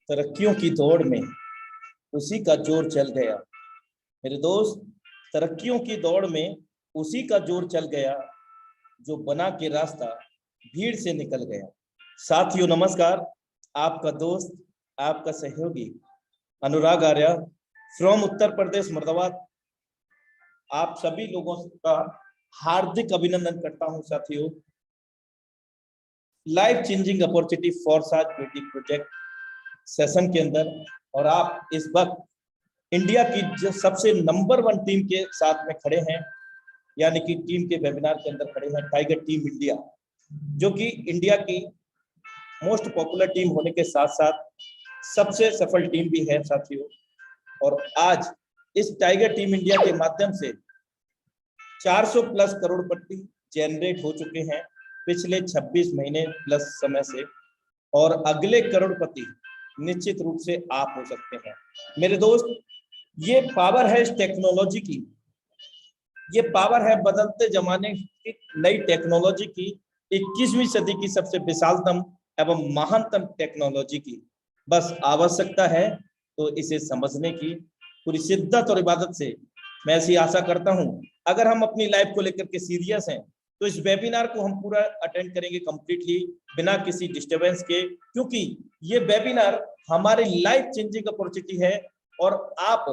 तरक्कियों की दौड़ में उसी का जोर चल गया। मेरे दोस्त, तरक्कियों की दौड़ में उसी का जोर चल गया जो बना के रास्ता भीड़ से निकल गया। साथियों नमस्कार, आपका दोस्त, आपका सहयोगी अनुराग आर्या फ्रॉम उत्तर प्रदेश मुर्दाबाद आप सभी लोगों का हार्दिक अभिनंदन करता हूं। साथियों, लाइफ चेंजिंग अपॉर्चुनिटी फॉर साज ब्यूटी प्रोजेक्ट सेशन के अंदर और आप इस वक्त इंडिया की जो सबसे नंबर 1 टीम के साथ में खड़े हैं, यानी कि टीम के वेबिनार के अंदर खड़े हैं टाइगर टीम इंडिया, जो कि इंडिया की मोस्ट पॉपुलर टीम होने के साथ साथ सबसे सफल टीम भी है साथियों। और आज इस टाइगर टीम इंडिया के माध्यम से 400 प्लस करोड़पति जनरेट हो चुके हैं पिछले 26 महीने प्लस समय से, और अगले करोड़पति निश्चित रूप से आप हो सकते हैं। मेरे दोस्त, ये पावर है इस टेक्नोलॉजी की, ये पावर है बदलते जमाने की नई टेक्नोलॉजी की, 21वीं सदी की सबसे विशालतम एवं महानतम टेक्नोलॉजी की। बस आवश्यकता है तो इसे समझने की पूरी शिद्दत और इबादत से। मैं ऐसी आशा करता हूं, अगर हम अपनी लाइफ को लेकर के सीरियस हैं तो इस वेबिनार को हम पूरा अटेंड करेंगे कंप्लीटली बिना किसी डिस्टरबेंस के, क्योंकि ये वेबिनार हमारी लाइफ चेंजिंग अपॉर्चुनिटी है। और आप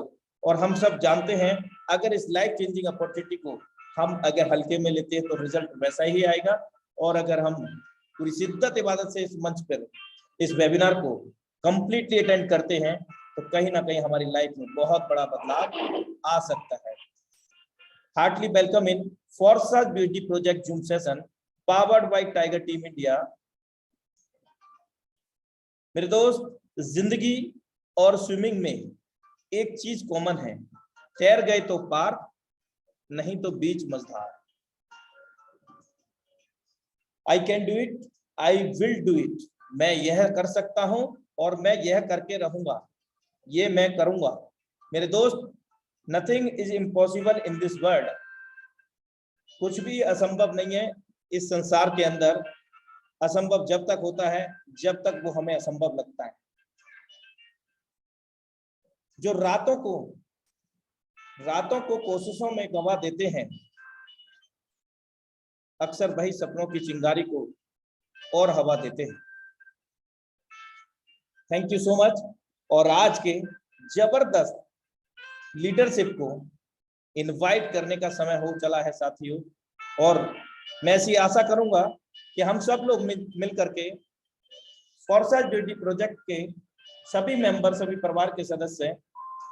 और हम सब जानते हैं, अगर इस लाइफ चेंजिंग अपॉर्चुनिटी को हम अगर हल्के में लेते हैं तो रिजल्ट वैसा ही आएगा, और अगर हम पूरी शिद्दत इबादत से इस मंच पर इस वेबिनार को कंप्लीटली अटेंड करते हैं तो कहीं ना कहीं हमारी लाइफ में बहुत बड़ा बदलाव आ सकता है। Heartly welcome in Forsage beauty project Zoom session powered by Tiger team India. मेरे दोस्त, जिंदगी और स्विमिंग में एक चीज कॉमन है, तैर गए तो पार, नहीं तो बीच मझधार। I can do it, I will do it. मैं यह कर सकता हूं और मैं यह करके रहूंगा, ये मैं करूंगा। मेरे दोस्त, nothing is impossible in this world. कुछ भी असंभव नहीं है इस संसार के अंदर। असंभव जब तक होता है जब तक वो हमें असंभव लगता है। जो रातों को कोशिशों में गंवा देते हैं, अक्सर वही सपनों की चिंगारी को और हवा देते हैं। Thank you so much. और आज के जबरदस्त लीडरशिप को इनवाइट करने का समय हो चला है साथियों, और मैं ऐसी आशा करूंगा कि हम सब लोग मिल करके फॉरसाज ब्यूटी प्रोजेक्ट के सभी मेंबर, सभी परिवार के सदस्य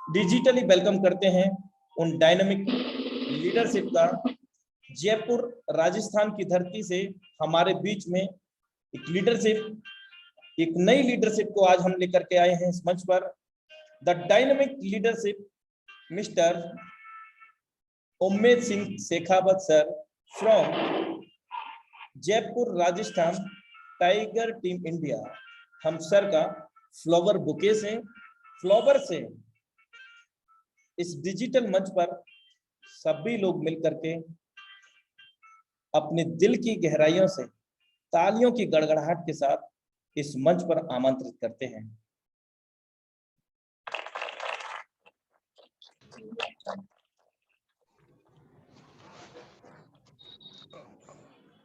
डिजिटली वेलकम करते हैं उन डायनामिक लीडरशिप का। जयपुर राजस्थान की धरती से हमारे बीच में एक लीडरशिप, एक नई लीडरशिप को आज हम लेकर के आए हैं इस मंच पर। The dynamic leadership mister Ummed Singh Shekhawat sir from Jaipur Rajasthan tiger team India. हम सर का फ्लावर बुके से, फ्लावर से इस डिजिटल मंच पर सभी लोग मिलकर के अपने दिल की गहराइयों से तालियों की गड़गड़ाहट के साथ इस मंच पर आमंत्रित करते हैं।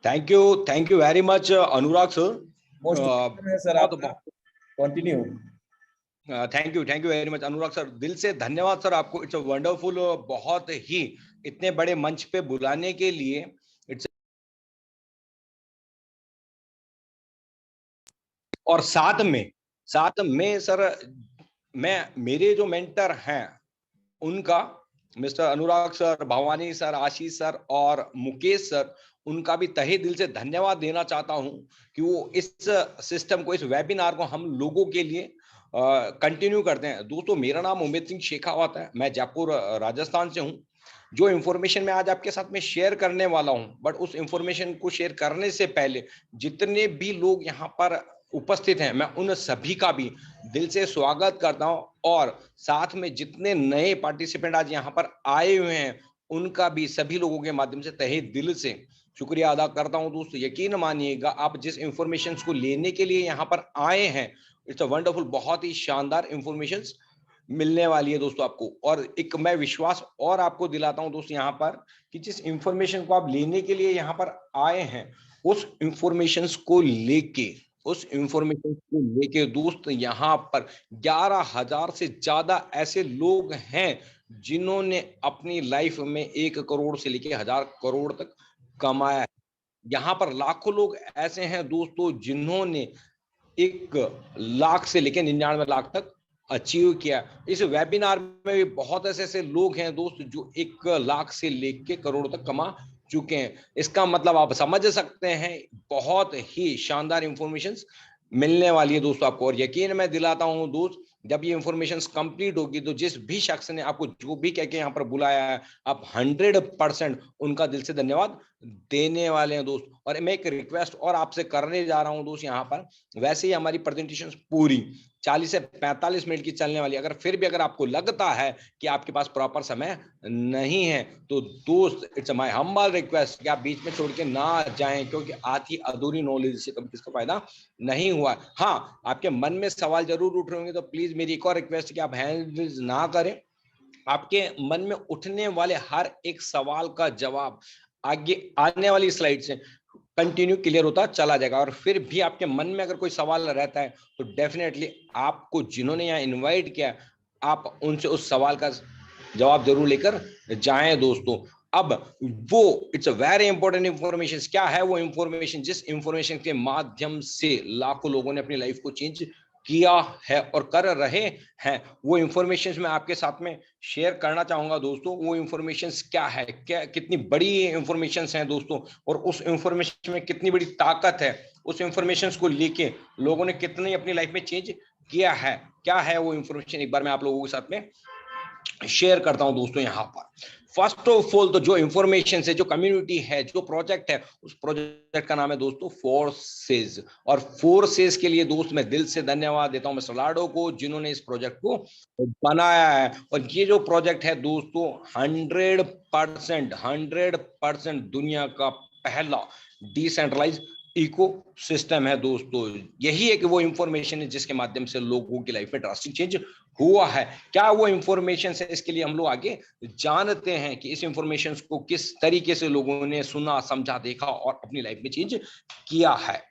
Thank you very much Anurag sir. Most welcome है सर, आप continue. Thank you very much Anurag sir, दिल से धन्यवाद सर आपको। इट्स अ वंडरफुल, बहुत ही इतने बड़े मंच पे बुलाने के लिए। इट्स और साथ में सर, मैं मेरे जो मेंटर हैं उनका, मिस्टर अनुराग सर, भवानी सर, आशीष सर और मुकेश सर, उनका भी तहे दिल से धन्यवाद देना चाहता हूं कि वो इस सिस्टम को, इस वेबिनार को हम लोगों के लिए कंटिन्यू करते हैं। दोस्तों, मेरा नाम उम्मेद सिंह शेखावत है, मैं जयपुर राजस्थान से हूं। जो इंफॉर्मेशन मैं आज आपके साथ में शेयर करने वाला हूं, बट उस इंफॉर्मेशन को शेयर करने से पहले जितने भी लोग यहाँ पर उपस्थित हैं, मैं उन सभी का भी दिल से स्वागत करता हूं, और साथ में जितने नए पार्टिसिपेंट आज यहाँ पर आए हुए हैं उनका भी सभी लोगों के माध्यम से तहे दिल से शुक्रिया अदा करता हूं। दोस्तों, यकीन मानिएगा, आप जिस इंफॉर्मेशन को लेने के लिए यहाँ पर आए हैं, इट्स अ वंडरफुल, बहुत ही शानदार इंफॉर्मेशन मिलने वाली है दोस्तों आपको। और एक मैं विश्वास और आपको दिलाता हूं दोस्त यहाँ पर कि जिस इंफॉर्मेशन को आप लेने के लिए यहाँ पर आए हैं, उस इंफॉर्मेशन को लेके दोस्त यहाँ पर 11,000 से ज्यादा ऐसे लोग हैं जिन्होंने अपनी लाइफ में 1 करोड़ से लेके 1,000 करोड़ तक कमाया है। यहाँ पर लाखों लोग ऐसे हैं दोस्तों जिन्होंने 1 लाख से लेकर 99 लाख तक अचीव किया। इस वेबिनार में भी बहुत ऐसे लोग हैं दोस्त जो 1 लाख से लेकर करोड़ तक कमा चुके हैं। इसका मतलब आप समझ सकते हैं, बहुत ही शानदार इंफॉर्मेशन मिलने वाली है दोस्तों आपको। और यकीन मैं दिलाता हूं दोस्त, जब ये इंफॉर्मेशन कंप्लीट होगी तो जिस भी शख्स ने आपको जो भी कह के यहाँ पर बुलाया है, आप 100% उनका दिल से धन्यवाद देने वाले हैं दोस्त। और मैं एक रिक्वेस्ट और आपसे करने जा रहा हूं दोस्त यहाँ पर, वैसे ही हमारी प्रेजेंटेशन पूरी 40 से 45 मिनट की चलने वाली, अगर फिर भी अगर आपको लगता है कि आपके पास प्रॉपर समय नहीं है तो दोस्त इट्स माय हम्बल रिक्वेस्ट कि आप बीच में छोड़ के ना जाएं, क्योंकि आज की अधूरी नॉलेज से कभी किसका फायदा नहीं हुआ। हाँ, आपके मन में सवाल जरूर उठ रहे होंगे, तो प्लीज मेरी एक और रिक्वेस्ट कि आप हैंड रेज ना करें। आपके मन में उठने वाले हर एक सवाल का जवाब आगे आने वाली स्लाइड से कंटिन्यू क्लियर होता चला जाएगा। और फिर भी आपके मन में अगर कोई सवाल रहता है तो डेफिनेटली आपको जिन्होंने यहाँ इनवाइट किया, आप उनसे उस सवाल का जवाब जरूर लेकर जाएं दोस्तों। अब वो it's a very important information. क्या है वो इंफॉर्मेशन? जिस इंफॉर्मेशन के माध्यम से लाखों लोगों ने अपनी लाइफ को चेंज किया है और कर रहे हैं, वो इंफॉर्मेशन मैं आपके साथ में शेयर करना चाहूंगा दोस्तों। वो इंफॉर्मेशन क्या है, क्या कितनी बड़ी इंफॉर्मेशन हैं दोस्तों, और उस इंफॉर्मेशन में कितनी बड़ी ताकत है, उस इंफॉर्मेशन को लेके लोगों ने कितनी अपनी लाइफ में चेंज किया है। क्या है वो इंफॉर्मेशन, एक बार मैं आप लोगों के साथ में शेयर करता हूं दोस्तों। यहाँ पर फर्स्ट ऑफ ऑल तो जो इंफॉर्मेशन है, जो कम्युनिटी है, जो प्रोजेक्ट है, उस प्रोजेक्ट का नाम है दोस्तों फोर्सेज। और फोर्सेज के लिए दोस्त मैं दिल से धन्यवाद देता हूं मिस्टर लाडो को, जिन्होंने इस प्रोजेक्ट को बनाया है। और ये जो प्रोजेक्ट है दोस्तों 100% दुनिया का पहला डिसेंट्रलाइज इको सिस्टम है दोस्तों। यही एक वो इंफॉर्मेशन है जिसके माध्यम से लोगों की लाइफ में ड्रास्टिक चेंज हुआ है। क्या वो इंफॉर्मेशन है, इसके लिए हम लोग आगे जानते हैं कि इस इंफॉर्मेशन को किस तरीके से लोगों ने सुना, समझा, देखा और अपनी लाइफ में चेंज किया है।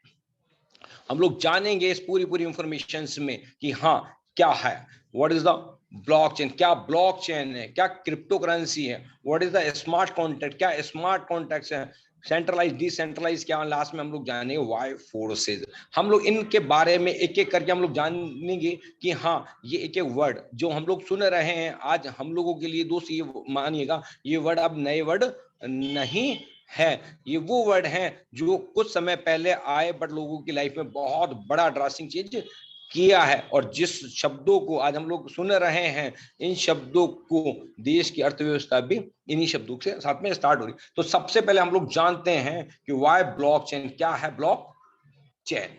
हम लोग जानेंगे इस पूरी इंफॉर्मेशन में कि हाँ क्या है, व्हाट इज द ब्लॉकचेन, क्या ब्लॉकचेन है, क्या क्रिप्टो करेंसी है, what is the smart contract, क्या स्मार्ट कॉन्ट्रैक्ट्स है, सेंट्रलाइज डिसेंट्रलाइज क्या, लास्ट में हम लोग जानेंगे वाई फोर्सेज। हम लोग इनके बारे में एक एक करके हम लोग जानेंगे कि हाँ ये एक एक वर्ड जो हम लोग सुन रहे हैं आज हम लोगों के लिए दोस्त, ये मानिएगा ये वर्ड अब नए वर्ड नहीं है। ये वो वर्ड हैं जो कुछ समय पहले आए बट लोगों की लाइफ में बहुत बड़ा ड्रास्टिक चेंज किया है। और जिस शब्दों को आज हम लोग सुन रहे हैं, इन शब्दों को देश की अर्थव्यवस्था भी इन्हीं शब्दों के साथ में स्टार्ट हो रही। तो सबसे पहले हम लोग जानते हैं कि वाई ब्लॉकचेन, क्या है ब्लॉकचेन।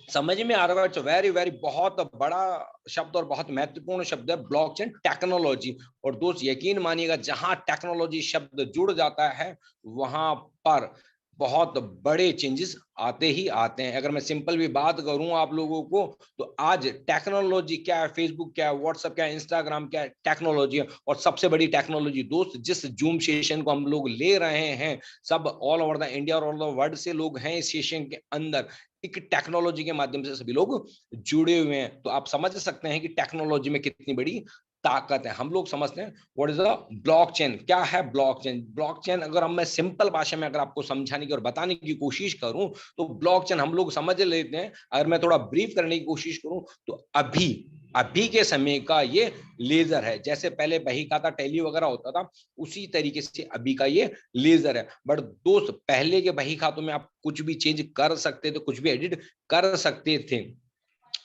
समझ में आ रहा है, वेरी बहुत बड़ा शब्द और बहुत महत्वपूर्ण शब्द है ब्लॉकचेन टेक्नोलॉजी। और दोस्त यकीन मानिएगा, जहां टेक्नोलॉजी शब्द जुड़ जाता है वहां पर बहुत बड़े चेंजेस आते ही आते हैं। अगर मैं सिंपल भी बात करूं आप लोगों को, तो आज टेक्नोलॉजी क्या है, फेसबुक क्या है, व्हाट्सएप क्या है, इंस्टाग्राम क्या है, टेक्नोलॉजी है। और सबसे बड़ी टेक्नोलॉजी दोस्त, जिस जूम सेशन को हम लोग ले रहे हैं, सब ऑल ओवर द इंडिया और ऑल ओवर द वर्ल्ड से लोग हैं इस सेशन के अंदर, एक टेक्नोलॉजी के माध्यम से सभी लोग जुड़े हुए हैं। तो आप समझ सकते हैं कि टेक्नोलॉजी में कितनी बड़ी ताकत है। हम लोग समझते हैं व्हाट इज द ब्लॉकचेन, क्या है ब्लॉकचेन। ब्लॉकचेन अगर हम मैं सिंपल भाषा में अगर आपको समझाने की और बताने की कोशिश करूं तो ब्लॉकचेन हम लोग समझ लेते हैं। अगर मैं थोड़ा ब्रीफ करने की कोशिश करूं तो अभी के समय का ये लेजर है। जैसे पहले बही खाता टैली वगैरह होता था, उसी तरीके से अभी का ये लेजर है। बट दोस्त पहले के बही खातों में आप कुछ भी चेंज कर सकते थे, कुछ भी एडिट कर सकते थे।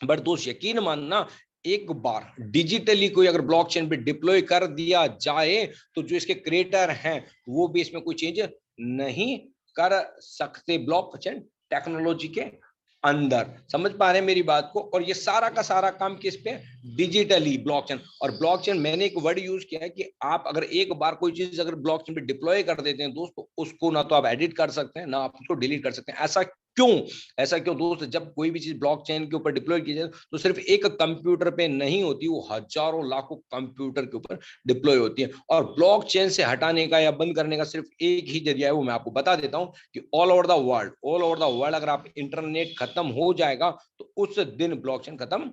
बट दोस्त यकीन मानना, एक बार डिजिटली कोई अगर ब्लॉकचेन पे डिप्लॉय कर दिया जाए तो जो इसके क्रिएटर हैं वो भी इसमें कोई चेंज नहीं कर सकते ब्लॉकचेन टेक्नोलॉजी के अंदर। समझ पा रहे हैं मेरी बात को? और ये सारा का सारा काम किस पे, डिजिटली ब्लॉकचेन। और ब्लॉकचेन मैंने एक वर्ड यूज किया है कि आप अगर एक बार कोई चीज अगर ब्लॉकचेन पे डिप्लॉय कर देते हैं दोस्तों, उसको ना तो आप एडिट कर सकते हैं ना आप उसको डिलीट कर सकते हैं। ऐसा क्यों ऐसा क्यों दोस्त? जब कोई भी चीज ब्लॉकचेन के ऊपर डिप्लॉय की जाए तो सिर्फ एक कंप्यूटर पे नहीं होती, वो हजारों लाखों कंप्यूटर के ऊपर डिप्लॉय होती है। और ब्लॉकचेन से हटाने का या बंद करने का सिर्फ एक ही जरिया है, वो मैं आपको बता देता हूं कि ऑल ओवर द वर्ल्ड अगर आप इंटरनेट खत्म हो जाएगा तो उस दिन ब्लॉकचेन खत्म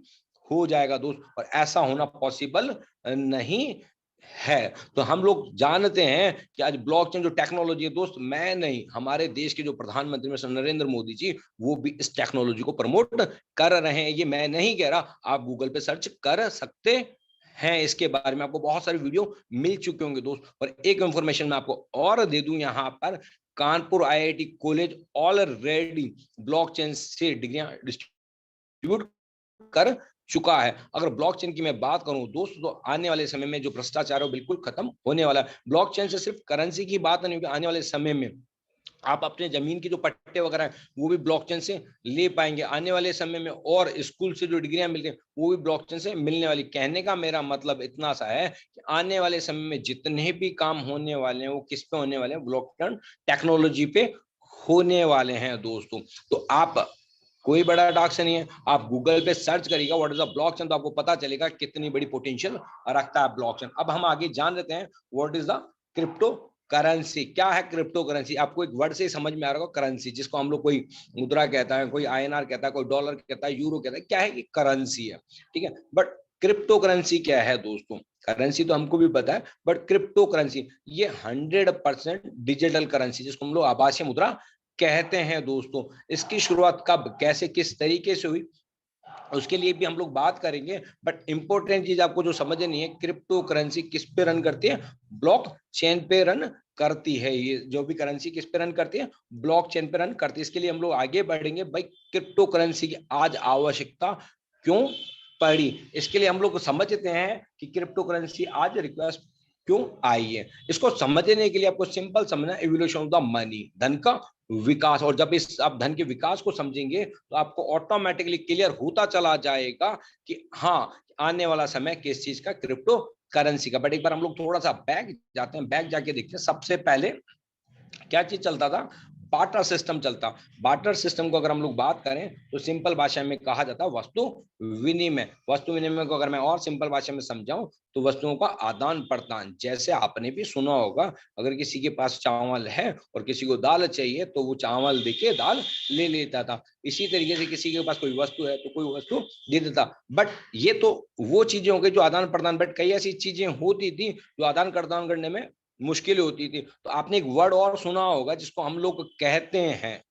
हो जाएगा दोस्त, और ऐसा होना पॉसिबल नहीं है। तो हम लोग जानते हैं कि आज ब्लॉकचेन जो टेक्नोलॉजी है दोस्त, मैं नहीं, हमारे देश के जो प्रधानमंत्री मिस्टर नरेंद्र मोदी जी, वो भी इस टेक्नोलॉजी को प्रमोट कर रहे हैं। ये मैं नहीं कह रहा, आप गूगल पे सर्च कर सकते हैं, इसके बारे में आपको बहुत सारे वीडियो मिल चुके होंगे दोस्त। और एक इंफॉर्मेशन मैं आपको और दे दूं, यहाँ पर Kanpur IIT college already blockchain से डिग्रियां डिस्ट्रीब्यूट कर चुका है। अगर ब्लॉकचेन की मैं बात करूं दोस्तों, तो आने वाले समय में जो भ्रष्टाचार है वो बिल्कुल खत्म होने वाला है। ब्लॉकचेन से सिर्फ करेंसी की बात नहीं होगी, आने वाले समय में आप अपने जमीन के जो पट्टे वगैरह हैं वो भी ब्लॉकचेन से ले पाएंगे आने वाले समय में, और स्कूल से जो डिग्रियां मिलती हैं वो भी ब्लॉकचेन से मिलने वाली। कहने का मेरा मतलब इतना सा है कि आने वाले समय में जितने भी काम होने वाले हैं वो किस पे होने वाले हैं? ब्लॉकचेन टेक्नोलॉजी पे होने वाले हैं दोस्तों। तो आप कोई बड़ा डाक से नहीं है, आप गूगल पे सर्च करिएगा व्हाट इज द ब्लॉकचेन, तो आपको पता चलेगा कितनी बड़ी पोटेंशियल रखता है ब्लॉकचेन। अब हम आगे जान लेते हैं what is the crypto currency. क्या है क्रिप्टो करेंसी? आपको एक वर्ड से समझ में आ रहा होगा, करेंसी, जिसको हम लोग कोई मुद्रा कहता है, कोई आईएनआर कहता है, कोई डॉलर कहता है, यूरो कहता है, क्या है कि करेंसी है, ठीक है। बट क्रिप्टो करेंसी क्या है दोस्तों? करेंसी तो हमको भी पता है, बट क्रिप्टो करेंसी ये 100% डिजिटल करेंसी, जिसको हम लोग आभासीय मुद्रा कहते हैं दोस्तों। इसकी शुरुआत कब, कैसे, किस तरीके से हुई, उसके लिए भी हम लोग बात करेंगे। बट इंपॉर्टेंट चीज आपको जो समझनी है, क्रिप्टो करेंसी किस पे रन करती है? ब्लॉक चेन पे रन करती है। ये जो भी करेंसी किस पे रन करती है? ब्लॉक चेन पे रन करती है। इसके लिए हम लोग आगे बढ़ेंगे, भाई क्रिप्टो करेंसी की आज आवश्यकता क्यों पड़ी, इसके लिए हम लोग समझते हैं कि क्रिप्टो करेंसी आज रिक्वेस्ट क्यों आई है। इसको समझने के लिए आपको सिंपल समझना, इवोल्यूशन ऑफ द मनी, धन का विकास। और जब इस आप धन के विकास को समझेंगे तो आपको ऑटोमेटिकली क्लियर होता चला जाएगा कि हाँ, आने वाला समय किस चीज का? क्रिप्टो करेंसी का। बट एक बार हम लोग थोड़ा सा बैक जाते हैं, बैक जाके देखते हैं सबसे पहले क्या चीज चलता था? बार्टर सिस्टम चलता। बार्टर सिस्टम को अगर हम लोग बात करें तो सिंपल भाषा में कहा जाता है वस्तु विनिमय। वस्तु विनिमय को अगर मैं और सिंपल भाषा में समझाऊं तो वस्तुओं का आदान प्रदान। जैसे आपने भी सुना होगा, अगर किसी के पास चावल है और किसी को दाल चाहिए तो वो चावल देके दाल ले लेता था। इसी तरीके से किसी के पास कोई वस्तु है तो कोई वस्तु दे देता। बट ये तो वो चीजें हो गई जो आदान प्रदान, बट कई ऐसी चीजें होती थी जो आदान प्रदान करने में मुश्किल होती थी। तो आपने एक वर्ड और सुना होगा जिसको हम लोग कहते हैं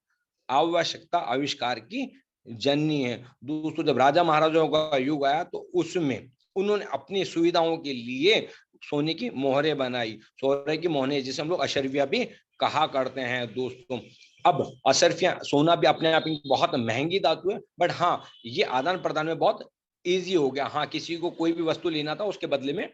आवश्यकता आविष्कार की जननी है दोस्तों। जब राजा महाराजाओं का युग आया तो उसमें उन्होंने अपनी सुविधाओं के लिए सोने की मोहरें बनाई, सोने की मोहरें जिसे हम लोग अशर्फिया भी कहा करते हैं दोस्तों। अब अशर्फिया सोना भी अपने आप में बहुत महंगी धातु है, बट हाँ ये आदान प्रदान में बहुत ईजी हो गया। हाँ, किसी को कोई भी वस्तु लेना था उसके बदले में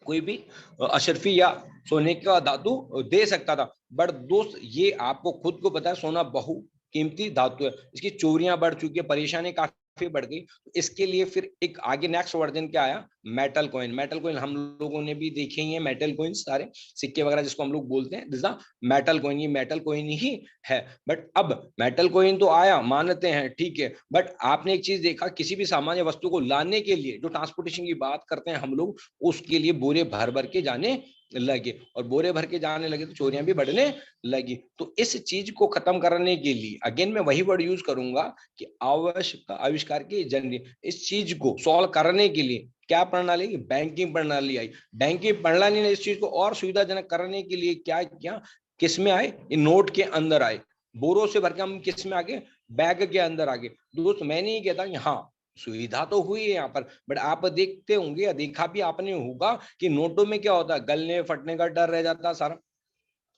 कोई भी अशर्फी या सोने का धातु दे सकता था। बट दोस्त ये आपको खुद को पता है, सोना बहु कीमती धातु है, इसकी चोरियां बढ़ चुकी है, परेशानी काफी बढ़ गई। तो इसके लिए फिर एक आगे नेक्स्ट वर्जन क्या आया? Metal coin. मेटल कॉइन हम लोगों ने भी देखे ही है, मेटल कॉइन सारे सिक्के वगैरह जिसको हम लोग बोलते हैं, दिस द मेटल कॉइन। ये मेटल कॉइन ही है। बट अब मेटल कॉइन तो आया, मानते हैं, ठीक है, बट आपने एक चीज देखा, किसी भी सामान्य वस्तु को लाने के लिए जो ट्रांसपोर्टेशन की बात करते हैं हम लोग, उसके लिए बोरे भर भर के जाने लगे, और बोरे भर के जाने लगे तो चोरियां भी बढ़ने लगी। तो इस चीज को खत्म करने के लिए अगेन मैं वही वर्ड यूज करूंगा कि आवश्यकता आविष्कार की जननी। इस चीज को सॉल्व करने के लिए क्या प्रणाली? बैंकिंग प्रणाली आई। बैंकिंग प्रणाली ने इस चीज को और सुविधाजनक करने के लिए क्या किया? किस में आए? नोट के अंदर आए। बोरों से भर के हम किस में आगे? बैग के अंदर आगे। दोस्त मैं नहीं कहता कि हाँ सुविधा तो हुई है यहाँ पर, बट आप देखते होंगे या देखा भी आपने होगा कि नोटों में क्या होता है? गलने फटने का डर रह जाता, सारा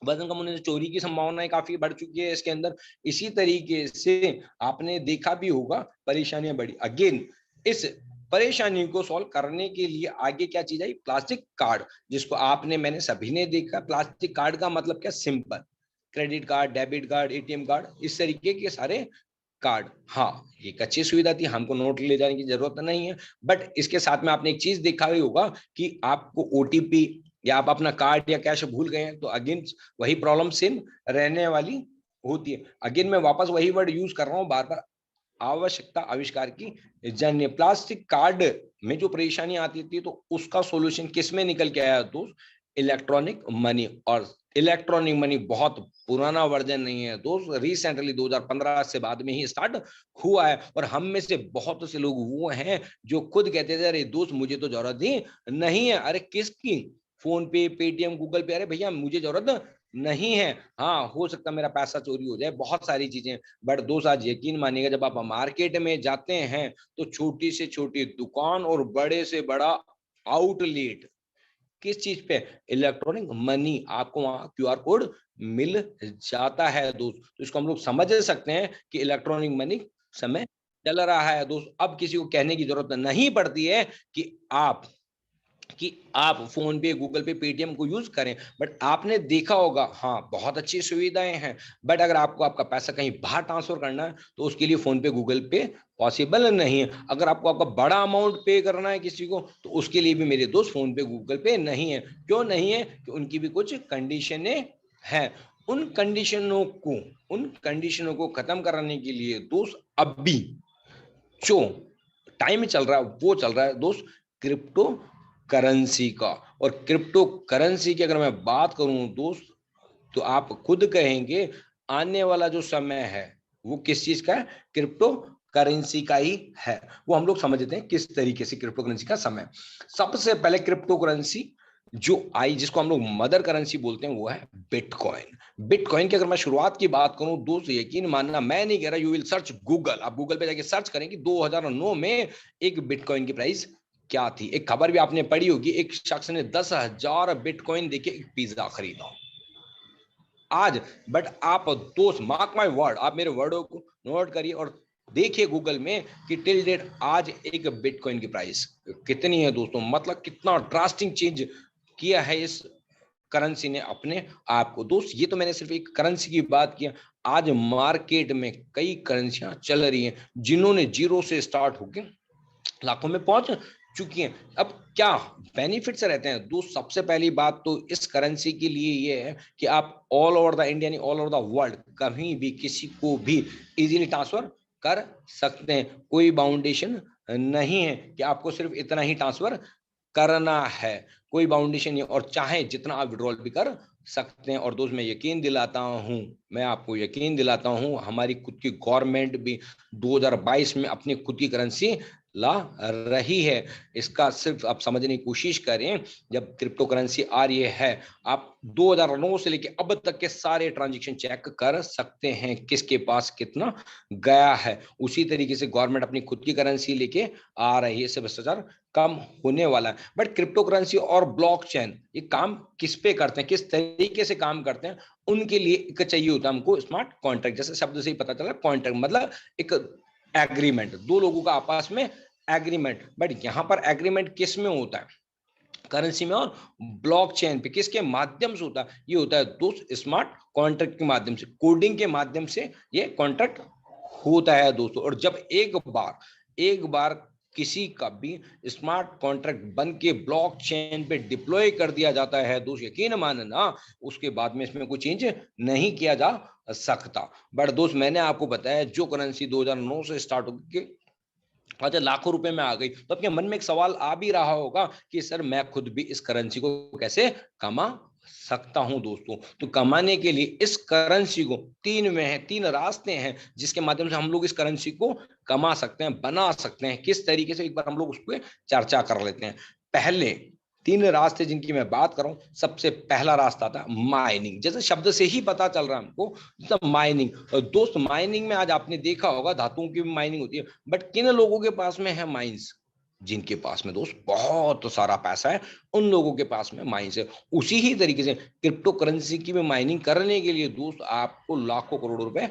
वजन कम होने से चोरी की संभावनाएं काफी बढ़ चुकी है इसके अंदर। इसी तरीके से आपने देखा भी होगा परेशानियां बढ़ी। अगेन इस परेशानी को सॉल्व करने के लिए आगे क्या चीज आई? प्लास्टिक कार्ड, जिसको आपने मैंने सभी ने देखा। प्लास्टिक कार्ड का मतलब क्या? Simple credit card, debit card, ATM card, इस तरीके के सारे कार्ड। हाँ एक अच्छी सुविधा थी, हमको नोट ले जाने की जरूरत नहीं है। बट इसके साथ में आपने एक चीज देखा ही होगा कि आपको ओटीपी या आप अपना कार्ड या कैश भूल गए हैं तो अगेन वही प्रॉब्लम सेम रहने वाली होती है। अगेन मैं वापस वही वर्ड यूज कर रहा हूँ बार बार, आवश्यकता आविष्कार की जन्य। प्लास्टिक कार्ड में जो परेशानी आती थी तो उसका सॉल्यूशन किस में निकल के आया दोस्त? Electronic money. और इलेक्ट्रॉनिक मनी बहुत पुराना वर्जन नहीं है दोस्त, रिसेंटली 2015 से बाद में ही स्टार्ट हुआ है। और हम में से बहुत से लोग वो हैं जो खुद कहते थे अरे दोस्त मुझे तो जरूरत ही नहीं है। अरे किसकी? फोन पे, पेटीएम, गूगल पे। अरे भैया मुझे जरूरत नहीं है, हाँ हो सकता है मेरा पैसा चोरी हो जाए, बहुत सारी चीजें। बट दोस्त आज यकीन मानिएगा जब आप मार्केट में जाते हैं तो छोटी से छोटी दुकान और बड़े से बड़ा आउटलेट किस चीज पे? Electronic money. आपको वहां क्यूआर कोड मिल जाता है दोस्त। तो इसको हम लोग समझ सकते हैं कि इलेक्ट्रॉनिक मनी समय चल रहा है दोस्त। अब किसी को कहने की जरूरत नहीं पड़ती है कि आप फोन पे, गूगल पे, पेटीएम को यूज करें। बट आपने देखा होगा, हाँ बहुत अच्छी सुविधाएं हैं, बट अगर आपको आपका पैसा कहीं बाहर ट्रांसफर करना है तो उसके लिए फोन पे, गूगल पे पॉसिबल नहीं है। अगर आपको आपका बड़ा अमाउंट पे करना है किसी को तो उसके लिए भी मेरे दोस्त फोन पे, गूगल पे नहीं है। क्यों नहीं है? कि उनकी भी कुछ कंडीशनें हैं। उन कंडीशनों को खत्म कराने के लिए दोस्त अब भी जो टाइम चल रहा है वो चल रहा है दोस्त क्रिप्टो करेंसी का। और क्रिप्टो करेंसी की अगर मैं बात करूं दोस्त तो आप खुद कहेंगे आने वाला जो समय है वो किस चीज का है? क्रिप्टो करेंसी का ही है। वो हम लोग समझते हैं किस तरीके से क्रिप्टो करेंसी का समय। सबसे पहले क्रिप्टो करेंसी जो आई, जिसको हम लोग मदर करेंसी बोलते हैं, वो है बिटकॉइन। बिटकॉइन की अगर मैं शुरुआत की बात करूं दोस्त, यकीन मानना मैं नहीं कह रहा, यू विल सर्च गूगल, आप गूगल पे जाके सर्च करें कि 2009 में एक बिटकॉइन की प्राइस क्या थी। एक खबर भी आपने पढ़ी होगी, एक शख्स ने 10,000 बिटकॉइन देके एक पिज्जा खरीदा आज। बट आप दोस्त मार्क माय वर्ड, आप मेरे वर्डों को नोट करिए और देखिए गूगल में कि टिल डेट आज एक बिटकॉइन की प्राइस कितनी है दोस्तों। मतलब कितना ड्रास्टिक चेंज किया है इस करेंसी ने अपने आप को। दोस्त ये तो मैंने सिर्फ एक करेंसी की बात किया, आज मार्केट में कई करेंसियां चल रही हैं जिन्होंने जीरो से स्टार्ट होकर लाखों में पहुंच चुकी हैं। अब क्या बेनिफिट्स रहते हैं दोस्त? सबसे पहली बात तो इस करेंसी के लिए ये है कि आप all over the India, all over the world कहीं भी किसी को भी इजीली ट्रांसफर कर सकते हैं। कोई बाउंडेशन नहीं है कि आपको सिर्फ इतना ही ट्रांसफर करना है, कोई बाउंडेशन नहीं। और चाहे जितना आप विड्रॉल भी कर सकते हैं। और दोस्त मैं आपको यकीन दिलाता हूं हमारी खुद की गवर्नमेंट भी 2022 में अपनी खुद की करेंसी ला रही है। इसका सिर्फ आप समझने की कोशिश करें, जब क्रिप्टो करेंसी आ रही है आप 2009 से लेके अब तक के सारे ट्रांजैक्शन चेक कर सकते हैं किसके पास कितना गया है। उसी तरीके से गवर्नमेंट अपनी खुद की करेंसी लेके आ रही है, इससे भ्रष्टाचार कम होने वाला है। बट क्रिप्टो करेंसी और ब्लॉकचेन ये काम किस पे करते हैं, किस तरीके से काम करते हैं? उनके लिए एक चाहिए होता है हमको स्मार्ट कॉन्ट्रैक्ट। जैसे शब्द से ही पता चला, कॉन्ट्रैक्ट मतलब एक एग्रीमेंट, दो लोगों का आपस में एग्रीमेंट। बट यहां पर एग्रीमेंट किस में होता है? करेंसी में और ब्लॉकचेन पे। किसके माध्यम से होता है? ये होता है दोस्त स्मार्ट कॉन्ट्रैक्ट के माध्यम से, कोडिंग के माध्यम से ये कॉन्ट्रैक्ट होता है दोस्तों। और जब एक बार किसी का भी स्मार्ट कॉन्ट्रैक्ट बन के ब्लॉकचेन पे डिप्लॉय कर दिया जाता है दोस्त, यकीन मानना उसके बाद में इसमें कोई चेंज नहीं किया जा सकता। बट दोस्त मैंने आपको बताया जो करेंसी 2009 से स्टार्ट होकर अच्छा लाखों रुपए में आ गई, तो आपके मन में एक सवाल आ भी रहा होगा कि सर मैं खुद भी इस करेंसी को कैसे कमा सकता हूं दोस्तों। तो कमाने के लिए इस करेंसी को तीन रास्ते हैं जिसके माध्यम से हम लोग इस करेंसी को कमा सकते हैं, बना सकते हैं। किस तरीके से, एक बार हम लोग उस पर चर्चा कर लेते हैं। पहले तीन रास्ते जिनकी मैं बात कर रहा हूं, सबसे पहला रास्ता था माइनिंग। जैसे शब्द से ही पता चल रहा है हमको, माइनिंग। दोस्त माइनिंग में आज आपने देखा होगा धातुओं की भी माइनिंग होती है। बट किन लोगों के पास में है माइंस? जिनके पास में दोस्त बहुत सारा पैसा है, उन लोगों के पास में माइंस है। उसी ही तरीके से क्रिप्टो करेंसी की भी माइनिंग करने के लिए दोस्त आपको लाखों करोड़ों रुपए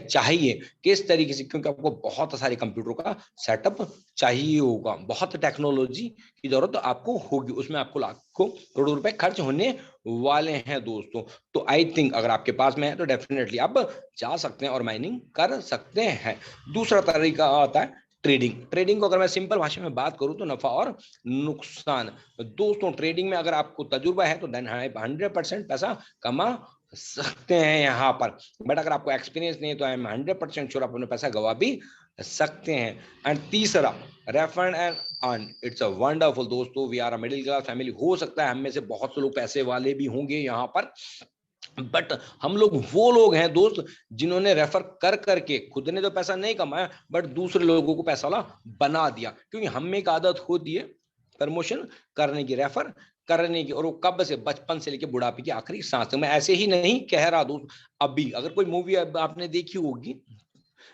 चाहिए। किस तरीके से? क्योंकि आपको बहुत सारे कंप्यूटरों का सेटअप चाहिए होगा, बहुत टेक्नोलॉजी की जरूरत आपको होगी, उसमें आपको लाखों करोड़ों रुपए खर्च होने वाले हैं दोस्तों। तो आई थिंक अगर आपके पास में है तो डेफिनेटली आप जा सकते हैं और माइनिंग कर सकते हैं। दूसरा तरीका आता है ट्रेडिंग को अगर मैं सिंपल भाषा में बात करूं तो नफा और नुकसान। दोस्तों ट्रेडिंग में अगर आपको तजुर्बा है तो 100% पैसा कमा सकते हैं यहाँ पर, बट अगर आपको एक्सपीरियंस नहीं है तो आई एम 100% श्योर आप अपने पैसा गवा भी सकते हैं। एंड तीसरा, refer and earn, it's a wonderful. दोस्तों we are a middle class family, हो सकता है हम में से बहुत से लोग पैसे वाले भी होंगे यहाँ पर, बट हम लोग वो लोग हैं दोस्त जिन्होंने रेफर कर करके खुद ने तो पैसा नहीं कमाया बट दूसरे लोगों को पैसा वाला बना दिया। क्योंकि हम में एक आदत होती है प्रमोशन करने की, रेफर करने की, और वो कब से, बचपन से लेकर बुढ़ापे की आखिरी सांस तक। मैं ऐसे ही नहीं कह रहा दोस्त, अभी अगर कोई मूवी आपने देखी होगी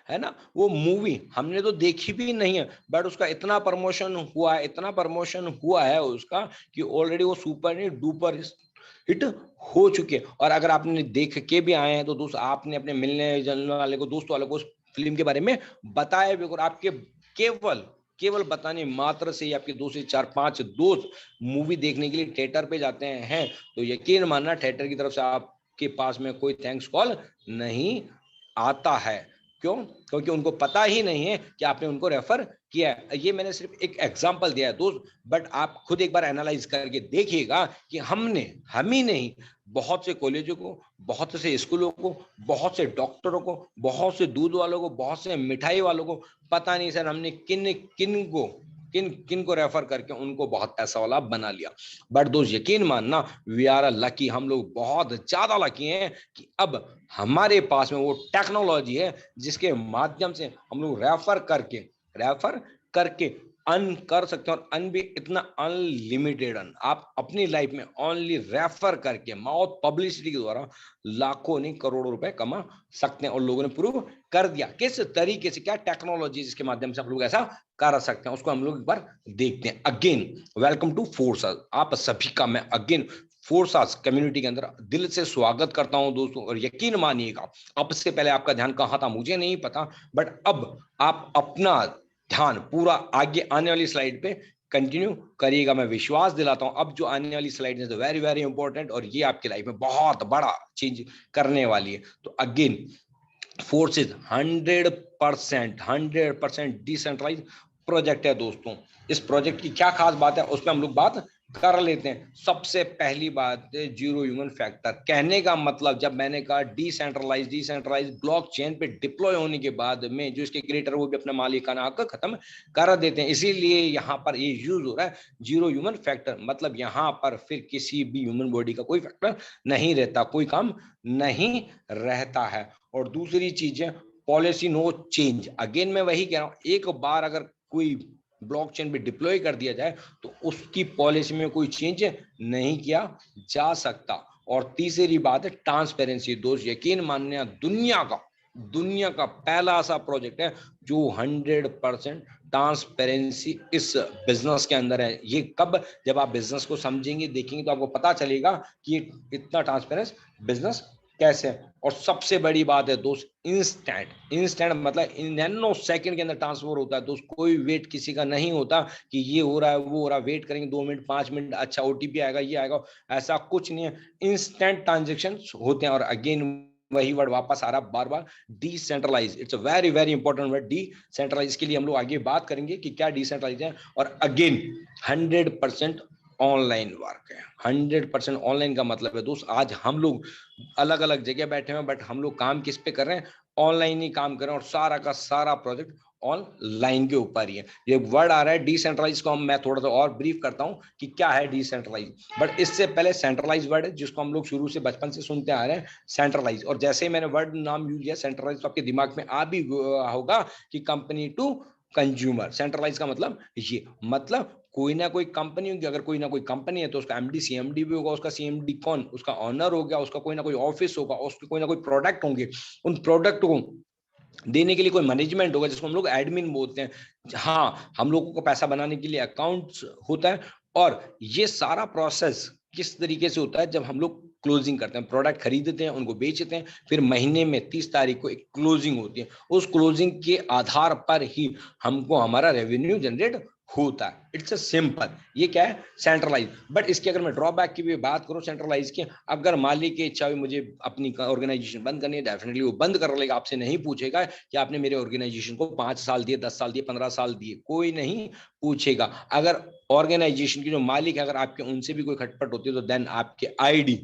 है ना, वो मूवी हमने तो देखी भी नहीं है बट उसका इतना प्रमोशन हुआ है, इतना प्रमोशन हुआ है उसका कि ऑलरेडी वो सुपर डुपर हिट हो चुके हैं। और अगर आपने देख के भी आए हैं तो दोस्त आपने अपने मिलने जुलने वाले को, दोस्तों वाले को उस फिल्म के बारे में बताया भी, और आपके केवल बताने मात्र से ही आपके 2 से 4-5 दोस्त मूवी देखने के लिए थिएटर पे जाते हैं, तो यकीन मानना थिएटर की तरफ से आपके पास में कोई थैंक्स कॉल नहीं आता है। क्यों? क्योंकि उनको पता ही नहीं है कि आपने उनको रेफर किया है। ये मैंने सिर्फ एक एग्जांपल दिया है दोस्त, बट आप खुद एक बार एनालाइज करके देखिएगा कि हम ही नहीं, बहुत से कॉलेजों को, बहुत से स्कूलों को, बहुत से डॉक्टरों को, बहुत से दूध वालों को, बहुत से मिठाई वालों को, पता नहीं सर हमने किन को रेफर करके उनको बहुत पैसा वाला बना लिया। बट दोस्त यकीन मानना, वी आर अ लकी, हम लोग बहुत ज्यादा लकी हैं कि अब हमारे पास में वो टेक्नोलॉजी है जिसके माध्यम से हम लोग रेफर करके अर्न कर सकते हैं, और अर्न भी इतना अनलिमिटेड अर्न आप अपनी लाइफ में ओनली रेफर करके माउथ पब्लिसिटी के द्वारा लाखों नहीं करोड़ों रुपए कमा सकते हैं। और लोगों ने प्रूव कर दिया किस तरीके से, क्या टेक्नोलॉजी जिसके माध्यम से हम लोग ऐसा कर सकते हैं, उसको हम लोग एक बार देखते हैं। अगेन वेलकम टू फोर्सास, आप सभी का मैं अगेन फोर्सास कम्युनिटी के अंदर दिल से स्वागत करता हूं दोस्तों। और यकीन मानिएगा, अब से पहले आपका ध्यान कहां था मुझे नहीं पता, बट अब आप अपना ध्यान पूरा आगे आने वाली स्लाइड पे कंटिन्यू करिएगा। मैं विश्वास दिलाता हूं अब जो आने वाली स्लाइड है वेरी वेरी इंपॉर्टेंट, और ये आपकी लाइफ में बहुत बड़ा चेंज करने वाली है। तो अगेन फोर्सेस 100% डिसेंट्रलाइज प्रोजेक्ट है दोस्तों। इस प्रोजेक्ट की क्या खास बात है उस पर हम लोग बात कर लेते हैं। सबसे पहली बात है जीरो ह्यूमन फैक्टर। कहने का मतलब, जब मैंने कहा डिसेंट्रलाइज ब्लॉकचेन पे डिप्लॉय होने के बाद में जो इसके क्रिएटर वो भी अपना मालिकाना हक खत्म कर देते हैं, इसीलिए यहाँ पर ये यूज हो रहा है जीरो ह्यूमन फैक्टर। मतलब यहाँ पर फिर किसी भी ह्यूमन बॉडी का कोई फैक्टर नहीं रहता, कोई काम नहीं रहता है। और दूसरी चीज है पॉलिसी नो चेंज। अगेन मैं वही कह रहा हूं, एक बार अगर कोई ब्लॉकचेन पे डिप्लॉय कर दिया जाए तो उसकी पॉलिसी में कोई चेंज नहीं किया जा सकता। और तीसरी बात है ट्रांसपेरेंसी। दोस्त यकीन मानना, दुनिया का पहला ऐसा प्रोजेक्ट है जो 100% ट्रांसपेरेंसी इस बिजनेस के अंदर है। ये कब, जब आप बिजनेस को समझेंगे देखेंगे तो आपको पता चलेगा कि इतना ट्रांसपेरेंस बिजनेस कैसे है। और सबसे बड़ी बात है दोस्त इंस्टेंट मतलब नैनो सेकंड के अंदर ट्रांसफर होता है दोस्त। कोई वेट किसी का नहीं होता कि ये हो रहा है वो हो रहा है, वेट करेंगे 2 मिनट 5 मिनट, अच्छा ओटीपी आएगा ये आएगा, ऐसा कुछ नहीं है। इंस्टेंट ट्रांजेक्शन होते हैं। और अगेन वही वर्ड वापस आ रहा बार decentralise, it's a very very important word decentralise. के लिए हम लोग आगे बात करेंगे कि क्या डिसेंट्रलाइज है। और अगेन 100% ऑनलाइन वर्क है। 100% ऑनलाइन का मतलब है दोस्त आज हम लोग अलग अलग जगह बैठे हैं बट हम लोग काम किस पे कर रहे हैं, ऑनलाइन ही काम कर रहे हैं। और सारा का सारा प्रोजेक्ट ऑनलाइन के ऊपर ही है। ये वर्ड आ रहा है डिसेंट्रलाइज को मैं थोड़ा सा और ब्रीफ करता हूं कि क्या है डिसेंट्रलाइज। बट इससे पहले सेंट्रलाइज वर्ड है जिसको हम लोग शुरू से बचपन से सुनते आ रहे हैं, सेंट्रलाइज। और जैसे ही मैंने वर्ड नाम यूज किया सेंट्रलाइज तो आपके दिमाग में आ भी होगा कि कंपनी टू कंज्यूमर। सेंट्रलाइज का मतलब ये, मतलब कोई ना कोई कंपनी होगी। अगर कोई ना कोई कंपनी है तो उसका एमडी सीएमडी भी होगा। उसका सीएमडी कौन, उसका ऑनर हो गया, उसका कोई ना कोई ऑफिस होगा, उसके कोई ना कोई प्रोडक्ट होंगे। उन प्रोडक्ट को देने के लिए कोई मैनेजमेंट होगा जिसको हम लोग एडमिन बोलते हैं। हाँ, हम लोगों को पैसा बनाने के लिए अकाउंट्स होता है। और ये सारा प्रोसेस किस तरीके से होता है, जब हम लोग क्लोजिंग करते हैं, प्रोडक्ट खरीदते हैं, उनको बेचते हैं, फिर महीने में 30 तारीख को एक क्लोजिंग होती है। उस क्लोजिंग के आधार पर ही हमको हमारा रेवेन्यू जनरेट होता है। इट्स अ सिंपल, ये क्या है सेंट्रलाइज। बट इसकी अगर मैं ड्रॉबैक की भी बात करूं सेंट्रलाइज की, अगर मालिक की इच्छा हुई मुझे अपनी ऑर्गेनाइजेशन बंद करनी है, डेफिनेटली वो बंद कर लेगा। आपसे नहीं पूछेगा कि आपने मेरे ऑर्गेनाइजेशन को 5 साल दिए, 10 साल दिए, 15 साल दिए, कोई नहीं पूछेगा। अगर ऑर्गेनाइजेशन की जो मालिक है अगर आपके उनसे भी कोई खटपट होती है तो देन आपके आईडी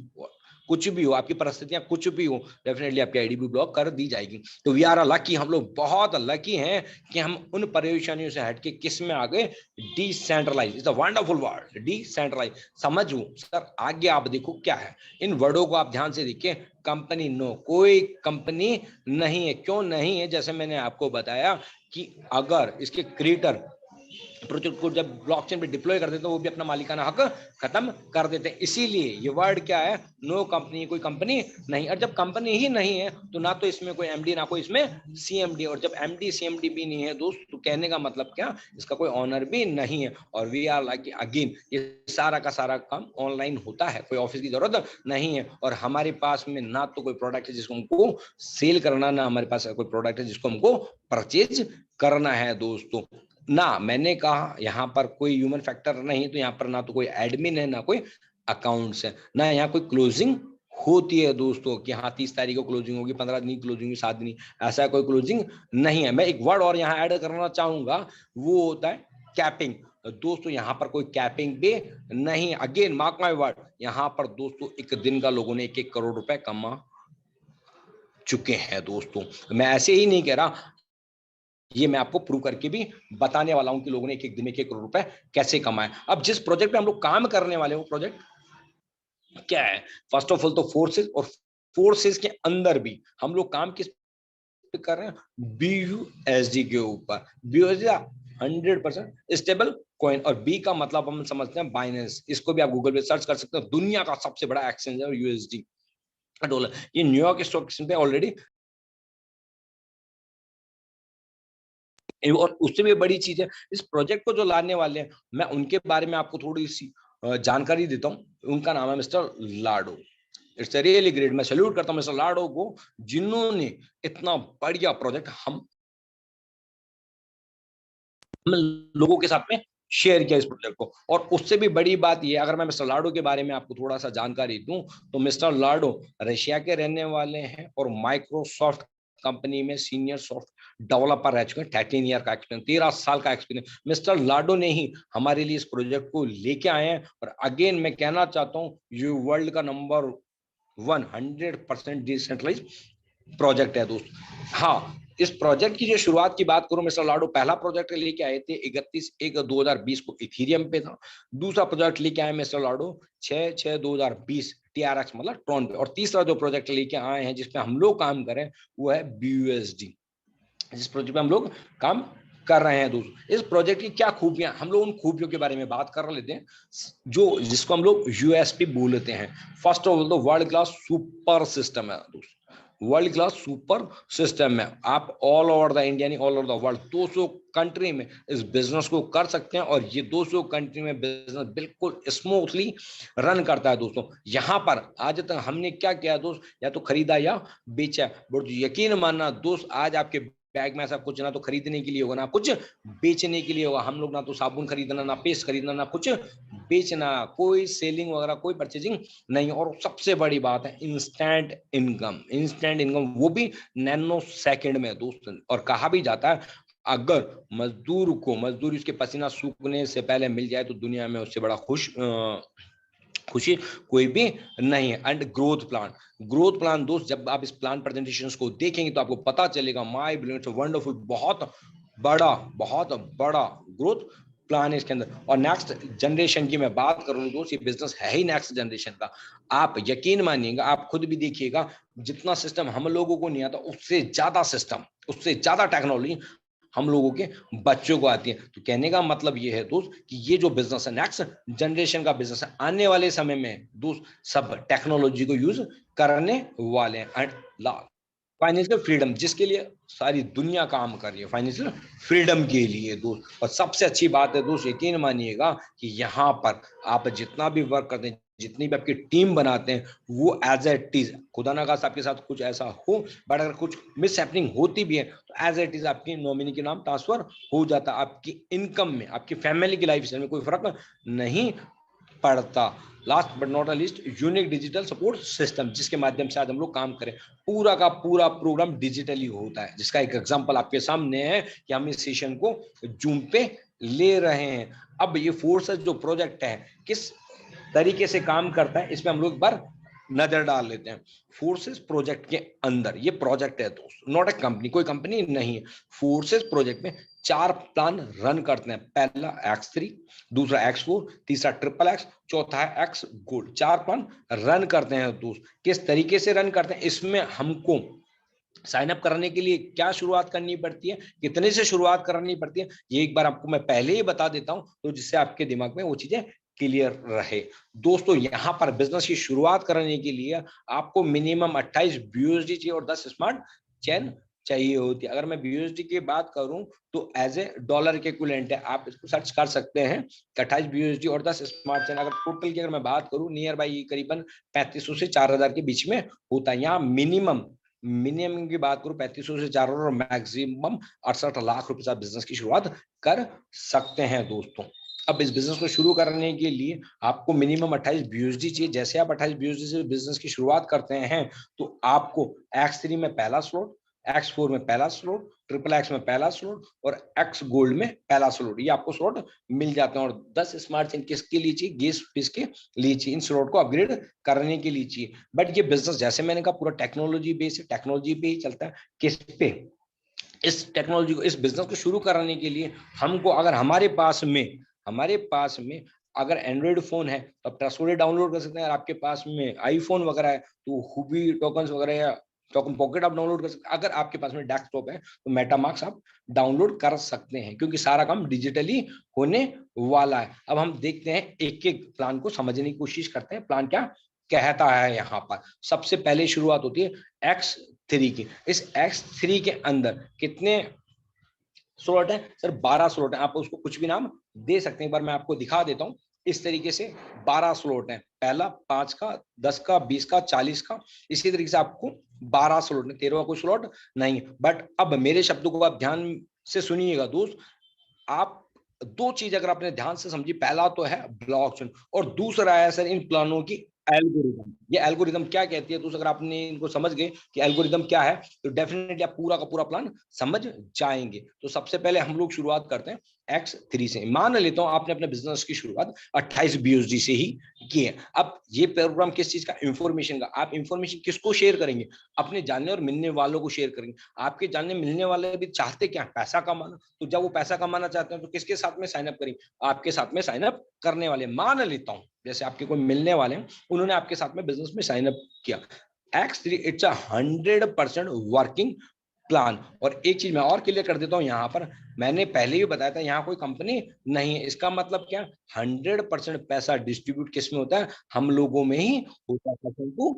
कुछ भी हो, आपकी परिस्थितियां कुछ भी हो, डेफिनेटली आपकी आईडी भी ब्लॉक कर दी जाएगी। तो वी आर लकी, हम लोग बहुत लकी हैं कि हम उन परेशानियों से हटके किस में आ गए, decentralize. Is a wonderful word, decentralize. समझो सर, आगे आप देखो क्या है, इन वर्डों को आप ध्यान से देखिए। कंपनी, नो, कोई कंपनी नहीं है। क्यों नहीं है? जैसे मैंने आपको बताया कि अगर इसके क्रिएटर प्रोजेक्ट को जब ब्लॉकचेन पे डिप्लॉय कर देते हैं, वो भी अपना मालिकाना हक खत्म कर देते हैं। इसीलिए ये वर्ड क्या है, नो कंपनी, कोई कंपनी नहीं। और जब कंपनी ही नहीं है तो ना तो इसमें कोई एमडी, ना कोई इसमें सीएमडी। और जब एमडी सीएमडी भी नहीं है दोस्त, तो कहने का मतलब क्या, इसका कोई ऑनर भी नहीं है। और वी आर लाइक अगेन, ये सारा का सारा काम ऑनलाइन होता है, कोई ऑफिस की जरूरत नहीं है। और हमारे पास में ना तो कोई प्रोडक्ट है जिसको हमको सेल करना, ना हमारे पास कोई प्रोडक्ट है जिसको हमको परचेज करना है दोस्तों। ना मैंने कहा यहाँ पर कोई ह्यूमन फैक्टर नहीं, तो यहाँ पर ना तो कोई एडमिन है, ना कोई अकाउंट्स है, ना यहाँ कोई क्लोजिंग होती है दोस्तों कि हाँ 30 तारीख को क्लोजिंग होगी, 15 दिन की क्लोजिंग होगी, 7 दिन, ऐसा कोई क्लोजिंग नहीं है। मैं एक वर्ड और यहाँ ऐड करना चाहूंगा, वो होता है कैपिंग। दोस्तों यहाँ पर कोई कैपिंग भी नहीं। अगेन मार्क माय वर्ड, यहाँ पर दोस्तों एक दिन का लोगों ने 1-1 करोड़ रुपए कमा चुके हैं दोस्तों। मैं ऐसे ही नहीं कह रहा, ये मैं आपको प्रूव करके भी बताने वाला हूं कि लोगों ने एक दिन में 1 करोड़ रुपए कैसे कमाए। अब जिस प्रोजेक्ट पे हम लोग काम करने वाले, वो प्रोजेक्ट क्या है? फर्स्ट ऑफ ऑल तो फोर्सेस, और फोर्सेस के अंदर भी हम लोग काम किस पे कर रहे हैं? BUSD के ऊपर। BUSD 100% स्टेबल कॉइन, और बी का मतलब हम समझते हैं बाइनेंस। इसको भी आप गूगल पे सर्च कर सकते हो, दुनिया का सबसे बड़ा एक्सचेंज है USD डॉलर। ये न्यूयॉर्क स्टॉक एक्सचेंज पे ऑलरेडी, और उससे भी बड़ी चीज है, इस प्रोजेक्ट को जो लाने वाले हैं, मैं उनके बारे में आपको थोड़ी सी जानकारी देता हूं। उनका नाम है mister Lado. It's really great, मैं सैल्यूट करता हूं मिस्टर लाडो को, जिन्होंने इतना बढ़िया प्रोजेक्ट हम लोगों के साथ में शेयर किया इस प्रोजेक्ट को। और उससे भी बड़ी बात ये, अगर मैं मिस्टर लाडो के बारे में आपको थोड़ा सा जानकारी दूं, तो मिस्टर लाडो रशिया के रहने वाले हैं और माइक्रोसॉफ्ट कंपनी में सीनियर सॉफ्ट डेवलपर रह चुके हैं। 13 ईयर का एक्सपीरियंस, 13 साल का एक्सपीरियंस मिस्टर लाडो ने ही हमारे लिए इस प्रोजेक्ट को लेके आए हैं। और अगेन मैं कहना चाहता हूँ, ये वर्ल्ड का नंबर 100% डिसेंट्रलाइज प्रोजेक्ट है दोस्त। हाँ, इस प्रोजेक्ट की जो शुरुआत की बात करूं, मिस्टर लाडो पहला प्रोजेक्ट लेके आए थे 31/1/2020 को इथेरियम पे था। दूसरा प्रोजेक्ट लेके आए मिस्टर लाडो 6/6/2020 TRX मतलब ट्रॉन पे। और तीसरा जो प्रोजेक्ट लेके आए हैं जिसपे हम लोग काम करें, वो है BUSD, जिस प्रोजेक्ट पे हम लोग काम कर रहे हैं दोस्तों। इस प्रोजेक्ट की क्या खूबियां, हम लोग उन खूबियों के बारे में बात कर लेते हैं, जो जिसको हम लोग USP बोलते हैं। फर्स्ट ऑफ ऑल तो वर्ल्ड क्लास सुपर सिस्टम है दोस्तों, वर्ल्ड क्लास सुपर सिस्टम है। आप ऑल ओवर द इंडिया, नहीं all over the world, 200 country में इस बिजनेस को कर सकते हैं। और ये 200 कंट्री में बिजनेस बिल्कुल स्मूथली रन करता है दोस्तों। यहाँ पर आज तक हमने क्या किया दोस्त, या तो खरीदा या बेचा। बट यकीन मानना दोस्त, आज आपके बैग में ऐसा कुछ ना तो खरीदने के लिए होगा, ना कुछ बेचने के लिए होगा। हम लोग ना तो साबुन खरीदना, ना पेस्ट खरीदना, ना कुछ बेचना, कोई सेलिंग वगैरह, कोई परचेजिंग नहीं। और सबसे बड़ी बात है इंस्टेंट इनकम, इंस्टेंट इनकम, वो भी नैनो सेकंड में दोस्त। और कहा भी जाता है, अगर मजदूर को मजदूरी उसके पसीना सूखने से पहले मिल जाए, तो दुनिया में उससे बड़ा खुशी कोई भी नहीं है। एंड ग्रोथ प्लान दोस्त, जब आप इस प्लान प्रेजेंटेशंस को देखेंगे तो आपको पता चलेगा, माय ब्रिलियंट, वंडरफुल, बहुत बड़ा ग्रोथ प्लान है इसके अंदर। और नेक्स्ट जनरेशन की मैं बात करूं दोस्त, ये बिजनेस है ही नेक्स्ट जनरेशन का। आप यकीन मानिएगा, आप खुद भी देखिएगा, जितना सिस्टम हम लोगों को नहीं आता, उससे ज्यादा सिस्टम, उससे ज्यादा टेक्नोलॉजी हम लोगों के बच्चों को आती है। तो कहने का मतलब ये है दोस्त कि ये जो बिजनेस है नेक्स्ट जनरेशन का बिजनेस है, आने वाले समय में दोस्त सब टेक्नोलॉजी को यूज करने वाले हैं। एंड फाइनेंशियल फ्रीडम, जिसके लिए सारी दुनिया काम कर रही है, फाइनेंशियल फ्रीडम के लिए दोस्त। और सबसे अच्छी बात है दोस्त, यकीन मानिएगा कि यहाँ पर आप जितना भी वर्क करते हैं, जितनी भी आपकी टीम बनाते हैं, वो एज इट इज, खुदा ना खास्ता आपके साथ कुछ ऐसा हो, बट अगर कुछ मिस हैपनिंग होती भी है, तो एज इट इज आपकी नॉमिनी के नाम ट्रांसफर हो जाता है। आपकी इनकम में, आपकी फैमिली की लाइफ स्टाइल में कोई फर्क नहीं पड़ता। Last but not least, unique digital support system, जिसके माध्यम से आज हम लोग काम करें। पूरा का पूरा प्रोग्राम डिजिटली होता है, जिसका एक एग्जांपल आपके सामने है कि हम इस सेशन को जूम पे ले रहे हैं। अब ये फोर्सेस जो प्रोजेक्ट है किस तरीके से काम करता है, इसमें हम लोग एक बार नजर डाल लेते हैं। फोर्सेस प्रोजेक्ट के अंदर, ये प्रोजेक्ट है दोस्त, नॉट ए कंपनी, कोई कंपनी नहीं है। फोर्सेस प्रोजेक्ट में 4 प्लान रन करते हैं। पहला X3, दूसरा X4, तीसरा XXX, चौथा है X गोल्ड। 4 प्लान रन करते हैं दोस्त। किस तरीके से रन करते हैं, इसमें हमको साइन अप कराने के लिए क्या शुरुआत करनी पड़ती है, कितने से शुरुआत करनी पड़ती है, ये एक बार आपको मैं पहले ही बता देता हूं, तो जिससे आपके दिमाग में वो चीजें क्लियर रहे। दोस्तों यहां पर बिजनेस की शुरुआत करने के लिए आपको मिनिमम 28 BUSD चाहिए और 10 स्मार्ट चेन चाहिए होती है। अगर मैं BUSD की बात करूं तो एज ए डॉलर के इक्विवेलेंट है, आप इसको सर्च कर सकते हैं। 28 BUSD और 10 स्मार्ट चेन, अगर टोटल की अगर मैं बात करूं नियर बाई करीबन 3500 से 4000 के बीच में होता है। यहाँ मिनिमम की बात करूं 3500 से 4000 और मैक्सिमम 68 लाख रुपए से बिजनेस की शुरुआत कर सकते हैं दोस्तों। अब इस बिजनेस को शुरू करने के लिए आपको मिनिमम 28 BUSD चाहिए। जैसे आप 28 BUSD से बिजनेस की शुरुआत करते हैं तो आपको X3 में पहला स्लॉट, X4 में पहला स्लॉट, XXX में पहला स्लॉट और X गोल्ड में पहला स्लॉट, ये आपको स्लॉट मिल जाते हैं। और 10 स्मार्ट चेन किसके लिए चाहिए, गेस फीस के लिए चाहिए, इन स्लॉट को अपग्रेड करने के लिए चाहिए। बट ये बिजनेस जैसे मैंने कहा पूरा टेक्नोलॉजी बेस है, टेक्नोलॉजी पे ही चलता है। किस पे, इस टेक्नोलॉजी को, इस बिजनेस को शुरू कराने के लिए हमको, अगर हमारे पास में अगर एंड्रॉइड फोन है तो आप ट्रस्टवॉलेट डाउनलोड कर सकते हैं। अगर आपके पास में आईफोन वगैरह है तो हुबी टोकन्स वगैरह या टोकन पॉकेट आप डाउनलोड कर सकते हैं। अगर आपके पास में डेस्कटॉप है तो मेटामास्क आप डाउनलोड कर सकते हैं, क्योंकि सारा काम डिजिटली होने वाला है। अब हम देखते हैं एक एक प्लान को समझने की कोशिश करते हैं, प्लान क्या कहता है। यहाँ पर सबसे पहले शुरुआत होती है X3 की। इस X3 के अंदर कितने स्लॉट है सर? 12 स्लॉट है। आप उसको कुछ भी नाम दे सकते हैं, एक बार मैं आपको दिखा देता हूं। इस तरीके से 12 स्लॉट है, पहला 5 का, 10 का, 20 का, 40 का, इसी तरीके से आपको 12 स्लॉट है। 13वां कोई स्लॉट नहीं है। बट अब मेरे शब्दों को आप ध्यान से सुनिएगा दोस्त। आप दो चीज अगर आपने ध्यान से समझी, पहला तो है ब्लॉकचेन और दूसरा है सर इन प्लानों की एल्गोरिदम। ये एल्गोरिदम क्या कहती है दोस्तों, अगर आपने इनको समझ गए कि एल्गोरिदम क्या है तो डेफिनेटली आप पूरा का पूरा प्लान समझ जाएंगे। तो सबसे पहले हम लोग शुरुआत करते हैं X3 से। मान लेता हूं आपने अपने बिजनेस की शुरुआत 28 BUSD से ही की है। अब ये प्रोग्राम किस चीज का, इंफॉर्मेशन का। आप इंफॉर्मेशन किसको शेयर करेंगे, अपने जानने और मिलने वालों को शेयर करेंगे। आपके जानने मिलने वाले भी चाहते क्या, पैसा कमाना। तो जब वो पैसा कमाना चाहते हैं तो किसके साथ में साइन अप करेंगे, आपके साथ में साइन अप करने वाले। मान लेता हूं जैसे आपके कोई मिलने वाले हैं, उन्होंने आपके साथ में बिजनेस में साइन अप किया। X3 it's 100% working plan. और एक चीज मैं और क्लियर कर देता हूं, यहां पर मैंने पहले ही बताया था यहाँ कोई कंपनी नहीं है। इसका मतलब क्या, 100% पैसा डिस्ट्रीब्यूट किस में होता है, हम लोगों में ही होता है।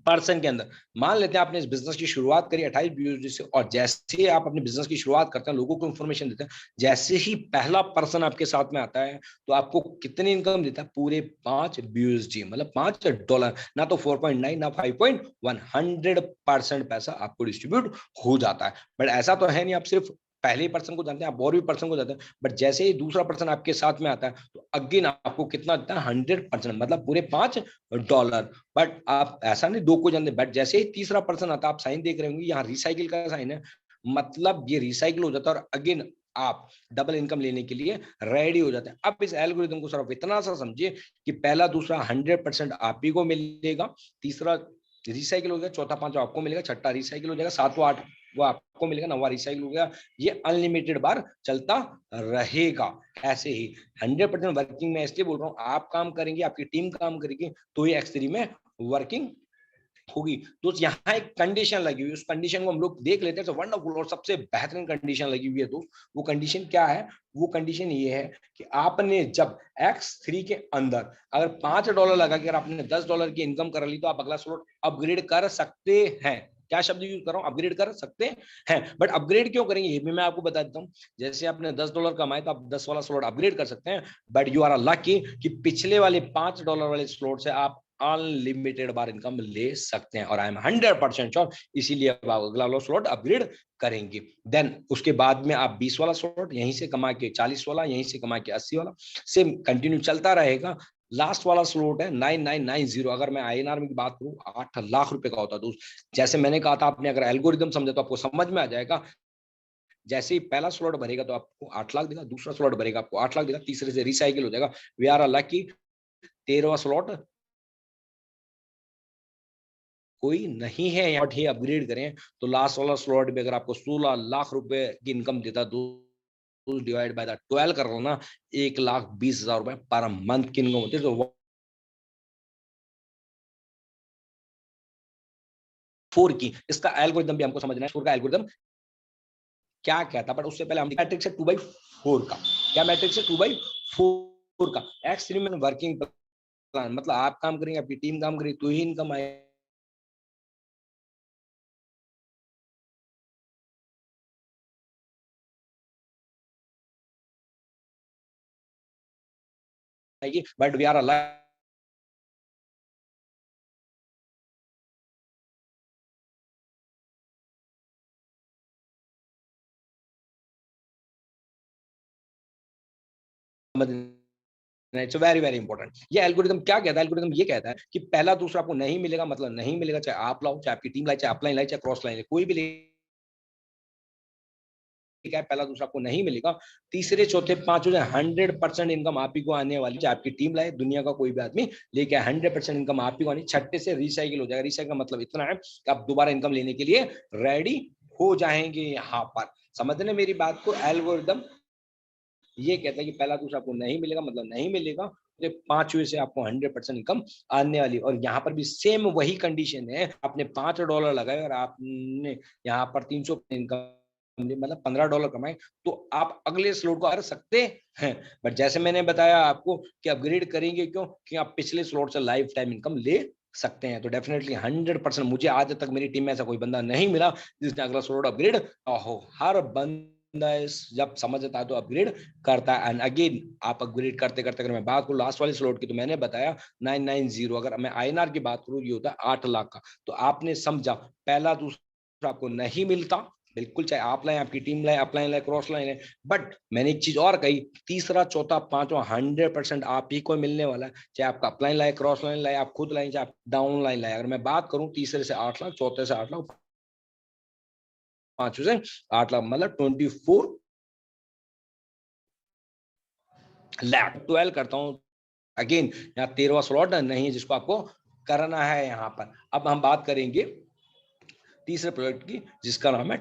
पर्सन के अंदर मान लेते हैं आपने इस बिजनेस की शुरुआत करी 28 BUSD से, और जैसे ही आप अपने बिजनेस की शुरुआत करते हैं, लोगों को इंफॉर्मेशन देते हैं, जैसे ही पहला पर्सन आपके साथ में आता है तो आपको कितनी इनकम देता है, पूरे 5 BUSD, मतलब $5, ना तो 4.9 ना 5.1, 100% पैसा आपको डिस्ट्रीब्यूट हो जाता है। बट ऐसा तो है नहीं आप सिर्फ पहले ही पर्सन को जानते हैं, आप और भी पर्सन को जानते हैं, बट जैसे ही दूसरा पर्सन आपके साथ में आता है तो अगेन आपको कितना देता है, 100%, मतलब पूरे $5। बट आप ऐसा नहीं दो को जानते, बट जैसे ही तीसरा पर्सन आता है, आप साइन देख रहे होंगे यहाँ रिसाइकिल का साइन है, मतलब ये रिसाइकिल हो जाता है और अगेन आप डबल इनकम लेने के लिए रेडी हो जाते हैं। अब इस एल्गोरिथम को सिर्फ इतना सा समझिए कि पहला दूसरा 100% आप ही को मिलेगा, तीसरा रिसाइकिल हो गया, चौथा पांचवा आपको मिलेगा, छठा रिसाइकिल हो जाएगा, सातवां आठ वो आपको मिलेगा, नवा रिसाइकिल हो गया। ये अनलिमिटेड बार चलता रहेगा ऐसे ही। 100% वर्किंग में इसलिए बोल रहा हूँ, आप काम करेंगे, आपकी टीम काम करेगी तो ये X3 में वर्किंग होगी। तो यहाँ एक कंडीशन लगी हुई, उस कंडीशन को हम लोग देख लेते हैं। तो वंडरफुल और सबसे बेहतरीन कंडीशन लगी हुई है दोस्त। वो कंडीशन क्या है, वो कंडीशन ये है कि आपने जब X3 के अंदर अगर $5 लगा के अगर आपने $10 की इनकम कर ली तो आप अगला स्लॉट अपग्रेड कर सकते हैं। क्या शब्द यूज कर रहा हूं, अपग्रेड कर सकते हैं। बट अपग्रेड क्यों करेंगे ये भी मैं आपको बता देता हूं। जैसे आपने $10 कमाए तो आप 10 वाला स्लॉट अपग्रेड कर सकते हैं, बट यू आर लकी कि पिछले वाले $5 वाले स्लॉट से आप अनलिमिटेड बार इनकम ले सकते हैं। और आई एम 100% श्योर, इसीलिए आप अगला वाला स्लॉट अपग्रेड करेंगे। देन उसके बाद में आप 20 वाला स्लॉट यहीं से कमा के, 40 वाला यहीं से कमा के, 80 वाला सेम कंटिन्यू चलता रहेगा। लास्ट वाला स्लॉट है 9990। अगर मैं INR में की बात करूं 8 लाख रुपए का होता है दोस्त। जैसे मैंने कहा था, आपने अगर एल्गोरिदम समझा तो आपको समझ में आ जाएगा। जैसे ही पहला स्लॉट भरेगा तो आपको 8 लाख देगा, दूसरा स्लॉट भरेगा आपको 8 लाख देगा, तीसरे से रिसाइकिल हो जाएगा। वी आर लकी 13वां स्लॉट कोई नहीं है यहाँ ही अपग्रेड करें तो लास्ट वाला स्लॉट भी अगर आपको 16 लाख रुपए की इनकम देता तो डिवाइड बाय द 12 कर लो ना, 1,20,000 रुपए पर मंथ की इनकम होती है। तो 4 की इसका एल्गोरिथम भी हमको समझना है। 4 का एल्गोरिथम क्या कहता है, बट उससे पहले हम मैट्रिक्स है 2/4 का। क्या मैट्रिक्स है 2/4 का। X3 में वर्किंग प्लान मतलब आप काम करेंगे, आपकी टीम काम करेगी तो ही इनकम आएगी। But we are alive it's very very important. ये एल्गोरिथम क्या कहता है, एल्गोरिथम ये कहता है कि पहला दूसरा आपको नहीं मिलेगा मतलब नहीं मिलेगा, चाहे आप लाओ, चाहे आपकी टीम लाए, चाहे अपलाइन लाए, चाहे क्रॉस लाइन, कोई भी है, पहला दूसरा आपको नहीं मिलेगा। तीसरे चौथे पांचों 100% इनकम आप ही को आने वाली, चाहे आपकी टीम लाए, दुनिया का कोई भी आदमी लेके 100% इनकम आप ही को आनी। छठे से रिसाइकिल हो जाएगा। रिसाइकिल का मतलब इतना है कि आप दोबारा इनकम लेने के लिए रेडी हो जाएंगे। यहाँ पर समझने मेरी बात को, एल्गोरिथम ये कहता है कि पहला दूसरा आपको नहीं मिलेगा मतलब नहीं मिलेगा, तो पांचवे से आपको 100% इनकम आने वाली। और यहाँ पर भी सेम वही कंडीशन है, आपने $5 लगाए और आपने यहाँ पर 300 इनकम मतलब $15 कमाए, तो आप अगले स्लॉट को कर सकते हैं। बट जैसे मैंने बताया आपको कि अपग्रेड करेंगे क्यों, कि आप पिछले स्लॉट से लाइफ टाइम इनकम ले सकते हैं। तो डेफिनेटली 100%, मुझे आज तक मेरी टीम में ऐसा कोई बंदा नहीं मिला जिसने अगला स्लॉट अपग्रेड हो। हर बंदा जब समझता है तो अपग्रेड करता है। एंड अगेन आप अपग्रेड करते करते, अगर मैं बात करूं लास्ट वाले स्लॉट की, तो मैंने बताया 990, अगर मैं INR की बात करूं ये होता है 8 लाख का। तो आपने समझा, पहला दूसरा आपको नहीं मिलता बिल्कुल, चाहे आप लाए, आपकी टीम लाए, अपलाइन लाए, क्रॉस लाइन है। बट मैंने एक चीज और कही, तीसरा चौथा पांचवा 100% आप ही को मिलने वाला है, चाहे आपका अपलाइन लाए, क्रॉस लाइन लाए, आप खुद लाए, चाहे आप डाउन लाइन लाए। अगर मैं बात करूं तीसरे से 8 लाख, चौथे से 8 लाख, पांचवे से 8 लाख, मतलब 24 लाख। 12 करता हूं अगेन, यहाँ 13वां स्लॉट नहीं है जिसको आपको करना है यहाँ पर। अब हम बात करेंगे तीसरे प्रोडक्ट की, जिसका नाम है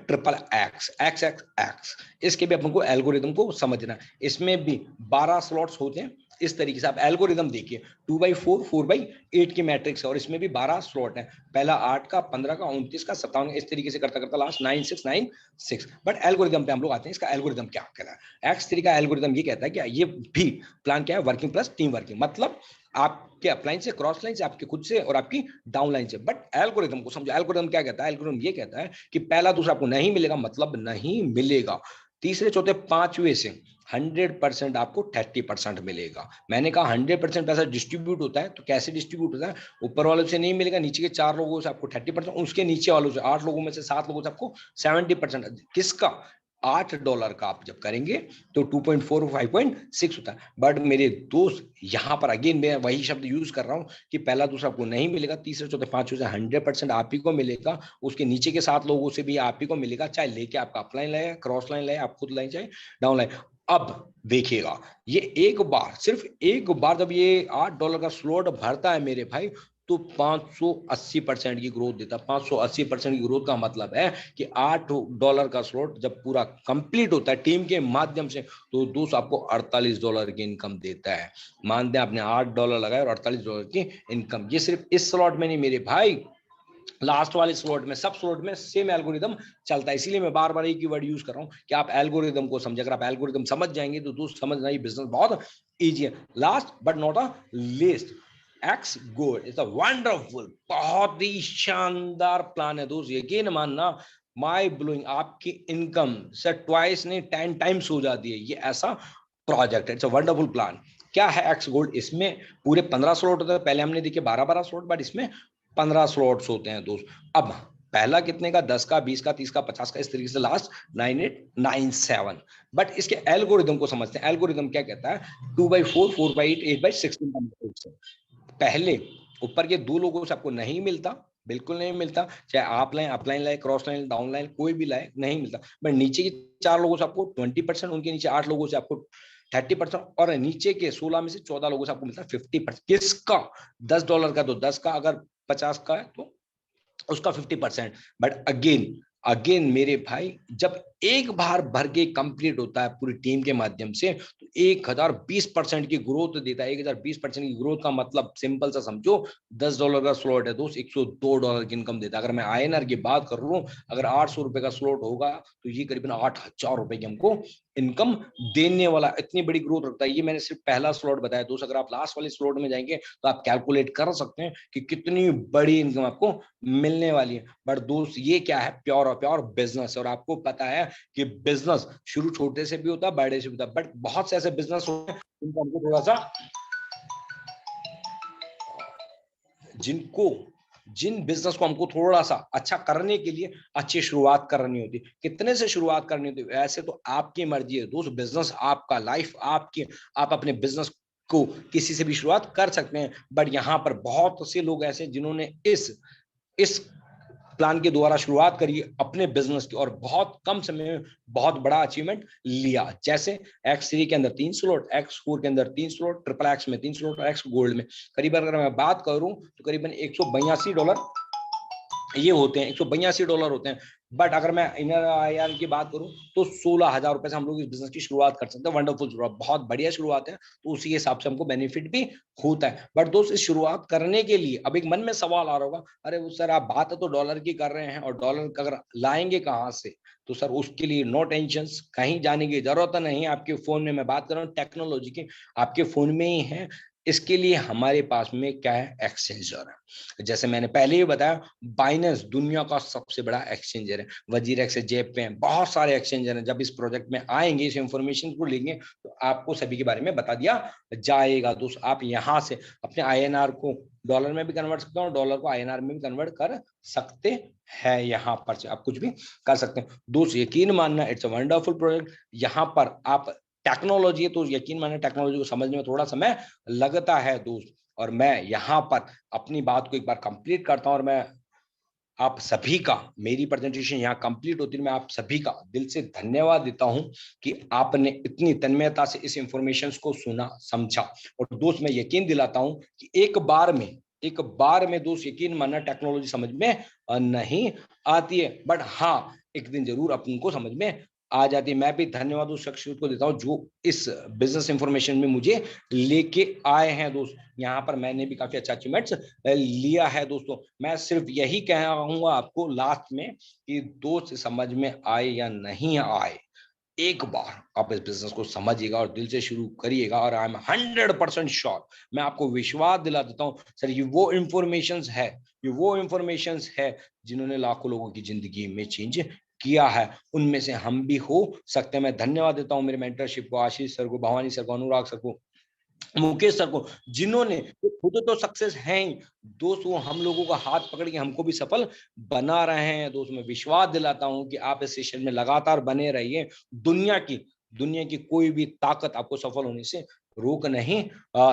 XXX। इसके भी अपन को एल्गोरिथम को समझना है। इसमें भी 12 स्लॉट्स होते हैं। इस तरीके से आप एल्गोरिथम देखिए, 2/4 4/8 की मैट्रिक्स है और इसमें भी 12 स्लॉट है। पहला 8 का, 15 का, 29 का, 57 का, इस तरीके से करता करता लास्ट 9696। बट एल्गोरिथम पे हम लोग आते हैं, इसका एल्गोरिथम क्या कहता है। X3 का एल्गोरिथम ये कहता है कि ये भी प्लान क्या है, वर्किंग प्लस टीम वर्किंग, मतलब आपके अपलाइन से, क्रॉस लाइन से, आपके खुद से और आपकी डाउन लाइन से। बट एल्गोरिथम को समझो, एल्गोरिथम क्या कहता है। एल्गोरिथम ये कहता है कि पहला दूसरा आपको नहीं मिलेगा मतलब नहीं मिलेगा, तीसरे चौथे पांचवे से 100% आपको 30% मिलेगा। मैंने कहा 100% पैसा डिस्ट्रीब्यूट होता है, तो कैसे डिस्ट्रीब्यूट होता है, ऊपर वालों से नहीं मिलेगा, नीचे के 4 लोगों से आपको 30%, उसके नीचे वालों से 8 लोगों में से 7 लोगों से आपको 70%। किसका, $8 का आप जब करेंगे तो 2.4 5.6 होता है। बट मेरे दोस्त यहाँ पर अगेन मैं वही शब्द यूज कर रहा हूँ कि पहला दूसरा आपको नहीं मिलेगा, तीसरे चौथे पांचवे से 100% आप ही को मिलेगा, उसके नीचे के 7 लोगों से भी आप ही को मिलेगा, चाहे लेके आपका अपलाइन लाए, क्रॉस लाइन लाए, आप खुद लाए, चाहे डाउन लाइन। अब देखिएगा, ये एक बार, सिर्फ एक बार जब ये $8 का स्लॉट भरता है मेरे भाई, तो 580% की ग्रोथ देता है। 580% की ग्रोथ का मतलब है कि $8 का स्लॉट जब पूरा कंप्लीट होता है टीम के माध्यम से, तो दोस्त आपको $48 की इनकम देता है। मानते हैं आपने $8 लगाए और $48 की इनकम। ये सिर्फ इस स्लॉट में नहीं मेरे भाई, लास्ट वाले स्लॉट में, सब स्लॉट में सेम एल्गोरिथम चलता है। इसीलिए मैं बार बार एक ही वर्ड यूज कर रहा हूं कि आप एल्गोरिथम को समझे। अगर आप एल्गोरिथम समझ जाएंगे तो दोस्त समझना ही बिजनेस बहुत इजी है। Last but not a least, x gold is a wonderful, बहुत ही शानदार प्लान है दोस्त, यकीन मानना, माई ब्लोइंग, आपकी इनकम से ट्वाइस नहीं 10 टाइम्स हो जाती है। ये ऐसा प्रोजेक्ट है, इट्स अ वंडरफुल प्लान। क्या है एक्स गोल्ड, इसमें पूरे 15 स्लॉट होते हैं। पहले हमने देखे 12 स्लॉट, बट इसमें 15 स्लॉट्स होते हैं दोस्त। अब पहला कितने का, 10 का, 20 का, 30 का, 50 का, इस तरीके से लास्ट 9897। बट इसके एल्गोरिथम को समझते हैं। एल्गोरिथम क्या कहता है, 2/4 4/8 8/16। पहले ऊपर के 2 लोगों से आपको नहीं मिलता, बिल्कुल नहीं मिलता, चाहे आप लाइन, अपलाइन लाए, क्रॉस लाइन, डाउन लाइन, कोई भी लाए, नहीं मिलता। बट नीचे के 4 लोगों से आपको 20%, उनके नीचे 8 लोगों से आपको 30%, और नीचे के 16 में से 14 लोगों से आपको मिलता है 50%। किसका, $10 का, तो 10 का, अगर 50 का है तो उसका 50%। बट अगेन मेरे भाई, जब एक बार भर के कंप्लीट होता है पूरी टीम के माध्यम से, तो 1020% की ग्रोथ देता है। 1020% की ग्रोथ का मतलब सिंपल सा समझो, $10 का स्लॉट है दोस्त, $102 की इनकम देता है। अगर मैं INR की बात कर रहा हूँ, अगर 800 रुपए का स्लॉट होगा तो ये करीबन 8,000 रुपए की हमको इनकम देने वाला, इतनी बड़ी ग्रोथ रखता है। ये मैंने सिर्फ पहला स्लॉट बताया दोस्त। अगर आप लास्ट वाले स्लॉट में जाएंगे तो आप कैलकुलेट कर सकते हैं कि कितनी बड़ी इनकम आपको मिलने वाली है। बट दोस्त ये क्या है, प्योर और प्योर बिजनेस। और आपको पता है कि बिजनेस शुरू छोटे से भी होता है, बड़े से भी होता है, बट बहुत से ऐसे बिजनेस होते हैं जिनको हमको थोड़ा सा, जिन बिजनेस को हमको थोड़ा सा अच्छा करने के लिए अच्छी शुरुआत करनी होती है। कितने से शुरुआत करनी होती है ऐसे तो आपकी मर्जी है दोस्त, बिजनेस आपका, लाइफ आपकी, आप अपने बिजनेस को किसी से भी शुरुआत कर सकते हैं। बट यहाँ पर बहुत से लोग ऐसे जिन्होंने इस प्लान के द्वारा शुरुआत करी अपने बिजनेस की, और बहुत कम समय में बहुत बड़ा अचीवमेंट लिया। जैसे X3 के अंदर 3 स्लॉट, X4 के अंदर 3 स्लॉट, XXX में 3 स्लॉट और X गोल्ड में करीबन, अगर मैं बात करूं तो करीबन $182 ये होते हैं, $182 होते हैं। बट अगर मैं इनर IR की बात करूं तो 16,000 रुपए से हम लोग इस बिजनेस की शुरुआत कर सकते हैं। वंडरफुल शुरुआत, बहुत बढ़िया शुरुआत है, तो उसी हिसाब से हमको बेनिफिट भी होता है। बट दोस्त, इस शुरुआत करने के लिए अब एक मन में सवाल आ रहा होगा, अरे वो सर आप बात तो डॉलर की कर रहे हैं, और डॉलर अगर लाएंगे कहाँ से? तो सर उसके लिए नो टेंशन, कहीं जाने की जरूरत नहीं। आपके फोन में, मैं बात कर रहा हूँ टेक्नोलॉजी की, आपके फोन में ही है। इसके लिए हमारे पास में क्या है, एक्सचेंजर है। जैसे मैंने पहले ही बताया, बाइनेंस दुनिया का सबसे बड़ा एक्सचेंजर है। वजीरेक्स है, जेप पे हैं, बहुत सारे एक्सचेंजर हैं। जब इस प्रोजेक्ट में आएंगे, इस इंफॉर्मेशन को लेंगे, तो आपको सभी के बारे में बता दिया जाएगा दोस्त। आप यहाँ से अपने INR को डॉलर में भी कन्वर्ट सकते हैं, और डॉलर को INR में भी कन्वर्ट कर सकते हैं। यहाँ पर से आप कुछ भी कर सकते हैं दोस्त। यकीन मानना, इट्स अ वंडरफुल प्रोजेक्ट। यहाँ पर आप टेक्नोलॉजी है तो यकीन मानना, टेक्नोलॉजी को समझने में थोड़ा समय लगता है दोस्त। और मैं यहाँ पर अपनी बात को एक बार कंप्लीट करता हूं, और मैं आप सभी का, मेरी प्रेजेंटेशन यहाँ कंप्लीट होती है, मैं आप सभी का दिल से धन्यवाद देता हूं कि आपने इतनी तन्मयता से इस इंफॉर्मेशन को सुना, समझा। और दोस्त, मैं यकीन दिलाता हूं कि एक बार में दोस्त, यकीन मानना, टेक्नोलॉजी समझ में नहीं आती है, बट हाँ, एक दिन जरूर अपन को समझ में आ जाती है। मैं भी धन्यवाद उस शख्स को देता हूं जो इस बिजनेस इंफॉर्मेशन में मुझे लेके आए हैं दोस्त। यहाँ पर मैंने भी काफी अच्छा अचीवमेंट्स लिया है दोस्तों। मैं सिर्फ यही कहूंगा आपको लास्ट में कि दोस्त, समझ में आए या नहीं आए, एक बार आप इस बिजनेस को समझिएगा और दिल से शुरू करिएगा, और आई एम 100% श्योर, मैं आपको विश्वास दिला देता हूं सर, ये वो इंफॉर्मेशन है जिन्होंने लाखों लोगों की जिंदगी में चेंज किया है। उनमें से हम भी हो सकते हैं। मैं धन्यवाद देता हूं मेरे मेंटरशिप को, आशीष सर को, भवानी सर को, अनुराग सर को, मुकेश सर को, जिन्होंने खुद तो सक्सेस हैं ही दोस्त, वो हम लोगों का हाथ पकड़ के हमको भी सफल बना रहे हैं दोस्त। मैं विश्वास दिलाता हूं कि आप इस सेशन में लगातार बने रहिए। दुनिया की कोई भी ताकत आपको सफल होने से रोक नहीं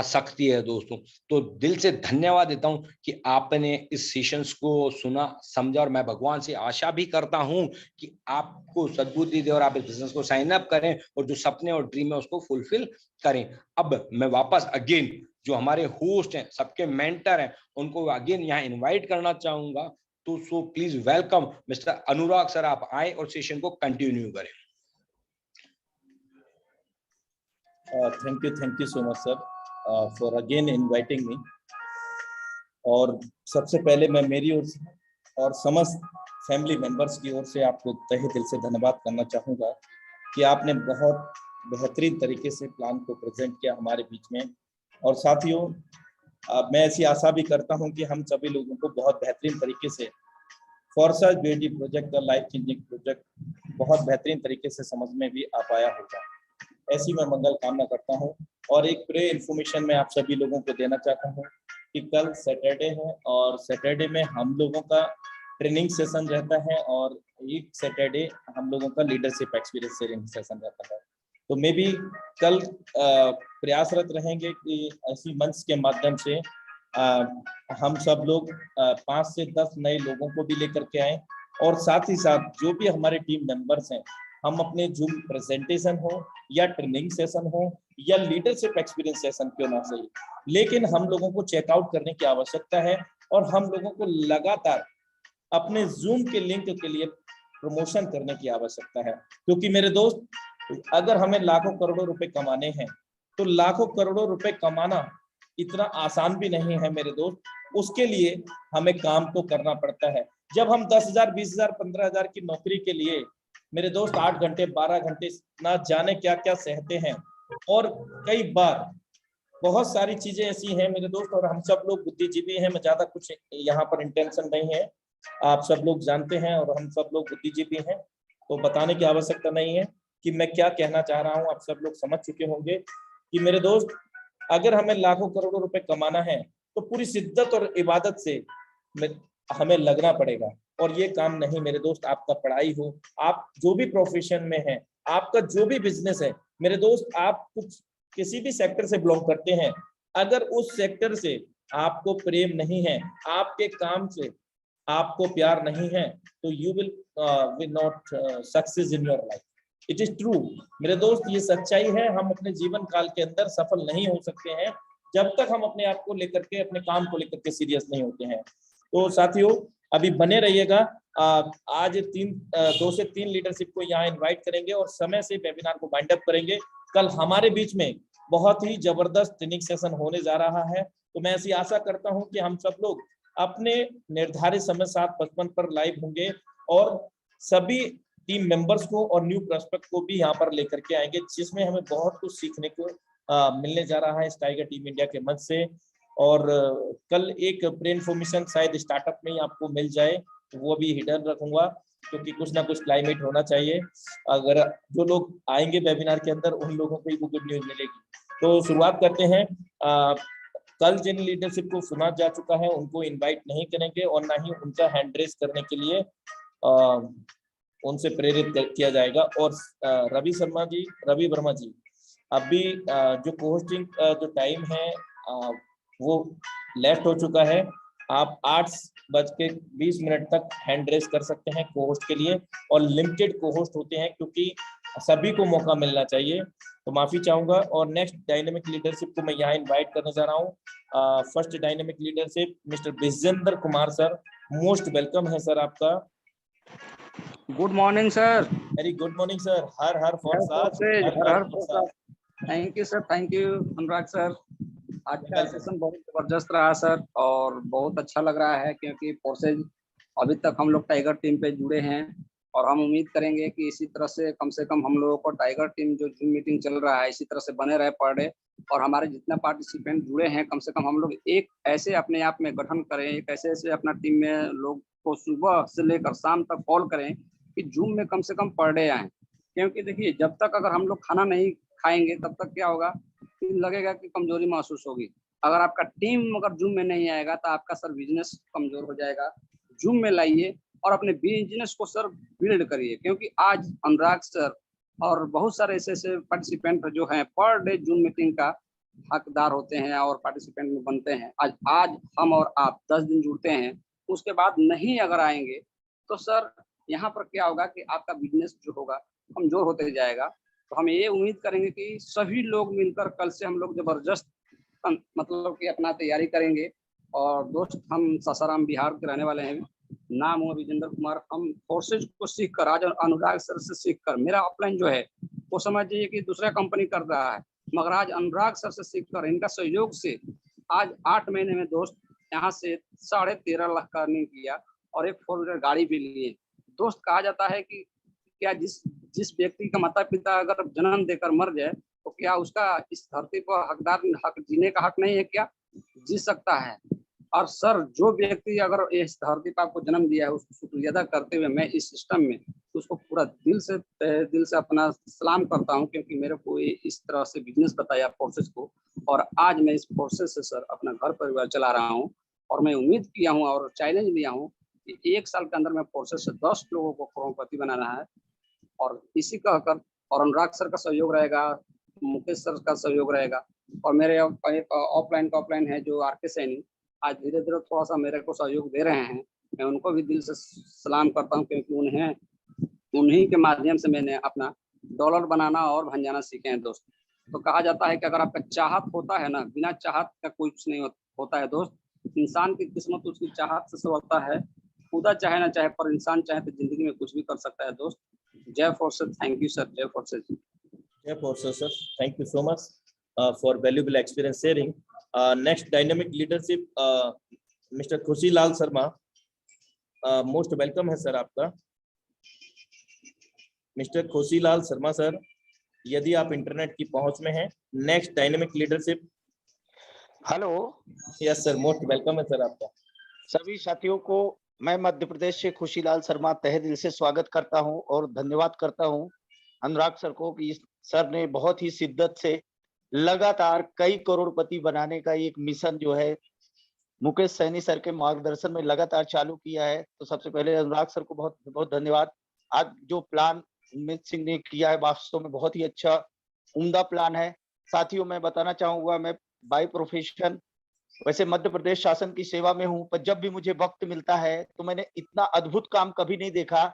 सकती है दोस्तों। तो दिल से धन्यवाद देता हूं कि आपने इस सेशंस को सुना, समझा, और मैं भगवान से आशा भी करता हूं कि आपको सद्बुद्धि दे और आप इस बिजनेस को साइन अप करें, और जो सपने और ड्रीम है उसको फुलफिल करें। अब मैं वापस अगेन जो हमारे होस्ट हैं, सबके मेंटर हैं, उनको अगेन यहाँ इनवाइट करना चाहूंगा। तो so please welcome mister Anurag sir, आप आए और सेशन को कंटिन्यू करें। Thank you so much sir for again inviting me. और सबसे पहले मैं मेरी ओर से और समस्त फैमिली मेंबर्स की ओर से आपको तहे दिल से धन्यवाद करना चाहूँगा कि आपने बहुत बेहतरीन तरीके से प्लान को प्रेजेंट किया हमारे बीच में। और साथियों, मैं ऐसी आशा भी करता हूं कि हम सभी लोगों को बहुत बेहतरीन तरीके से Forsyte BOD project, life changing project, बहुत बेहतरीन तरीके से समझ में भी आ पाया होगा। ऐसी मैं मंगल कामना करता हूं। और एक प्रे इन्फॉर्मेशन मैं आप सभी लोगों को देना चाहता हूं कि कल सैटरडे है, और सैटरडे में हम लोगों का ट्रेनिंग सेशन रहता है, और एक सैटरडे हम लोगों का लीडरशिप एक्सपीरियंस शेयरिंग सेशन रहता है। तो मे भी कल प्रयासरत रहेंगे कि ऐसी मंच के माध्यम से हम सब लोग 5 से 10 नए लोगों को भी लेकर के आए, और साथ ही साथ जो भी हमारे टीम मेंबर्स हैं, हम अपने जूम प्रेजेंटेशन हो या ट्रेनिंग सेशन हो या लीडरशिप एक्सपीरियंस सेशन क्यों ना सही, लेकिन हम लोगों को चेकआउट करने की आवश्यकता है। और हम लोगों को लगातार अपने जूम के लिंक के लिए प्रमोशन करने की आवश्यकता है। क्योंकि मेरे दोस्त, अगर हमें लाखों करोड़ों रुपए कमाने हैं तो लाखों करोड़ों रुपए कमाना इतना आसान भी नहीं है मेरे दोस्त। उसके लिए हमें काम तो करना पड़ता है। जब हम 10,000, 20,000, 15,000 की नौकरी के लिए मेरे दोस्त 8 घंटे 12 घंटे ना जाने क्या क्या सहते हैं, और कई बार बहुत सारी चीजें ऐसी हैं मेरे दोस्त, और हम सब लोग बुद्धिजीवी हैं, मैं ज्यादा कुछ यहाँ पर इंटेंशन नहीं है, आप सब लोग जानते हैं और हम सब लोग बुद्धिजीवी हैं, तो बताने की आवश्यकता नहीं है कि मैं क्या कहना चाह रहा हूँ। आप सब लोग समझ चुके होंगे कि मेरे दोस्त, अगर हमें लाखों करोड़ों रुपए कमाना है तो पूरी शिद्दत और इबादत से हमें लगना पड़ेगा। और ये काम नहीं मेरे दोस्त, आपका पढ़ाई हो, आप जो भी प्रोफेशन में हैं, आपका जो भी बिजनेस है मेरे दोस्त, आप कुछ किसी भी सेक्टर से बिलोंग करते हैं, अगर उस सेक्टर से आपको प्रेम नहीं है, आपके काम से आपको प्यार नहीं है, तो you will not success in your life. It is true मेरे दोस्त, ये सच्चाई है। हम अपने जीवन काल के अंदर सफल नहीं हो सकते हैं जब तक हम अपने आप को लेकर के, अपने काम को लेकर के सीरियस नहीं होते हैं। तो साथियों, अभी बने रहिएगा। आज 2 से 3 लीडरशिप को यहाँ इनवाइट करेंगे और समय से वेबिनार को वाइंड अप करेंगे। कल हमारे बीच में बहुत ही जबरदस्त ट्रेनिंग सेशन होने जा रहा है, तो मैं ऐसी आशा करता हूं कि हम सब लोग अपने निर्धारित समय 7:55 पर लाइव होंगे और सभी टीम मेंबर्स को और न्यू प्रोस्पेक्ट को भी यहाँ पर लेकर के आएंगे, जिसमें हमें बहुत कुछ सीखने को मिलने जा रहा है इस टाइगर टीम इंडिया के मंच से। और कल एक प्री इन्फॉर्मेशन शायद स्टार्टअप में ही आपको मिल जाए, वो भी हिडन रखूंगा, क्योंकि कुछ ना कुछ क्लाइमेट होना चाहिए। अगर जो लोग आएंगे वेबिनार के अंदर, उन लोगों को ही वो गुड न्यूज मिलेगी। तो शुरुआत करते हैं। कल जिन लीडरशिप को सुना जा चुका है उनको इनवाइट नहीं करेंगे और ना ही उनका हैंड रेस करने के लिए उनसे प्रेरित किया जाएगा। और रवि वर्मा जी, अभी जो कोहोस्टिंग जो टाइम है वो लेफ्ट हो चुका है। आप 8:20 तक हैंड रेस कर सकते हैं कोहोस्ट के लिए, और लिमिटेड कोहोस्ट होते हैं क्योंकि सभी को मौका मिलना चाहिए, तो माफी चाहूंगा। और नेक्स्ट डायनेमिक लीडरशिप को मैं यहाँ इनवाइट करने जा रहा हूँ। First dynamic leadership mister Vijendra Kumar sir, most welcome है सर आपका। Good morning sir. Very good morning sir. हर हर फोर्साज, हर हर Forsage. Thank you sir, thank you Anurag sir. आज का सेशन बहुत जबरदस्त रहा सर, और बहुत अच्छा लग रहा है क्योंकि फोर्सेज अभी तक हम लोग टाइगर टीम पे जुड़े हैं, और हम उम्मीद करेंगे कि इसी तरह से कम हम लोगों को टाइगर टीम जो जूम मीटिंग चल रहा है इसी तरह से बने रहे पर डे, और हमारे जितने पार्टिसिपेंट जुड़े हैं कम से कम हम लोग एक ऐसे अपने आप में गठन करें, एक ऐसे अपना टीम में लोग को सुबह से लेकर शाम तक कॉल करें कि जूम में कम से कम पर डे आए। क्योंकि देखिए, जब तक अगर हम लोग खाना नहीं खाएंगे तब तक क्या होगा, लगेगा कि कमजोरी महसूस होगी। अगर आपका टीम अगर जूम में नहीं आएगा तो आपका सर बिजनेस कमजोर हो जाएगा। जूम में लाइए और अपने बिजनेस को सर बिल्ड करिए, क्योंकि आज अनुराग सर और बहुत सारे ऐसे पार्टिसिपेंट जो हैं पर डे जूम मीटिंग का हकदार होते हैं और पार्टिसिपेंट में बनते हैं। आज हम और आप 10 दिन जुड़ते हैं, उसके बाद नहीं अगर आएंगे तो सर यहाँ पर क्या होगा कि आपका बिजनेस जो होगा कमजोर होते जाएगा। तो हम ये उम्मीद करेंगे कि सभी लोग मिलकर कल से हम लोग जबरदस्त मतलब कि अपना तैयारी करेंगे। और दोस्त, हम सासाराम बिहार के रहने वाले हैं, नाम हुआ विजेंद्र कुमार। हम फोर्सेज को सीख कर, आज अनुराग सर से सीख कर, मेरा ऑफलाइन जो है वो समझिए कि दूसरा कंपनी कर रहा है, मगर आज अनुराग सर से सीख कर, इनका सहयोग से आज 8 महीने में दोस्त यहाँ से 13.5 लाख का अर्निंग किया और एक 4 व्हीलर गाड़ी भी लिए। दोस्त, कहा जाता है कि क्या जिस व्यक्ति का माता पिता अगर जन्म देकर मर जाए तो क्या उसका इस धरती पर हक जीने का हक नहीं है? क्या जी सकता है। और सर, जो व्यक्ति अगर इस धरती पर आपको जन्म दिया है उसको शुक्रिया अदा करते हुए मैं इस सिस्टम में उसको पूरा दिल से अपना सलाम करता हूं, क्योंकि मेरे को इस तरह से बिजनेस बताया फोर्सेस को, और आज मैं इस फोर्सेस से सर अपना घर परिवार चला रहा हूं। और मैं उम्मीद किया हूं और चैलेंज लिया हूं कि 1 साल के अंदर मैं फोर्सेस से 10 लोगों को करोड़पति बनाना है। और इसी कहकर, और अनुराग सर का सहयोग रहेगा, मुकेश सर का सहयोग रहेगा, और मेरे ऑफलाइन है जो आर के सैनी, आज धीरे धीरे थोड़ा सा मेरे को सहयोग दे रहे हैं। मैं उनको भी दिल से सलाम करता हूं, क्योंकि उन्हीं के माध्यम से मैंने अपना डॉलर बनाना और भंजाना सीखे हैं दोस्त। तो कहा जाता है कि अगर आपका चाहत होता है ना, बिना चाहत का कोई कुछ नहीं होता है दोस्त। इंसान की किस्मत उसकी चाहत से होता है, खुदा चाहे ना चाहे पर इंसान चाहे तो जिंदगी में कुछ भी कर सकता है दोस्त। जय फोर्सेस। Thank you sir. जय फोर्सेस। जय forces sir, thank you so much for valuable experience sharing. Next dynamic leadership mister खुशी लाल शर्मा, मोस्ट वेलकम है सर आपका। मिस्टर खुशी लाल शर्मा सर, यदि आप इंटरनेट की पहुंच में हैं। Next dynamic leadership. Hello. Yes sir, most welcome है सर आपका। सभी साथियों को मैं मध्य प्रदेश से खुशीलाल शर्मा तहे दिल से स्वागत करता हूं और धन्यवाद करता हूं अनुराग सर को कि सर ने बहुत ही शिद्दत से लगातार कई करोड़पति बनाने का एक मिशन जो है मुकेश सैनी सर के मार्गदर्शन में लगातार चालू किया है। तो सबसे पहले अनुराग सर को बहुत बहुत धन्यवाद। आज जो प्लान उमेश सिंह ने किया है वास्तव में बहुत ही अच्छा उम्दा प्लान है। साथियों, मैं बताना चाहूंगा, मैं बाय प्रोफेशन वैसे मध्य प्रदेश शासन की सेवा में हूं, पर जब भी मुझे वक्त मिलता है तो मैंने इतना अद्भुत काम कभी नहीं देखा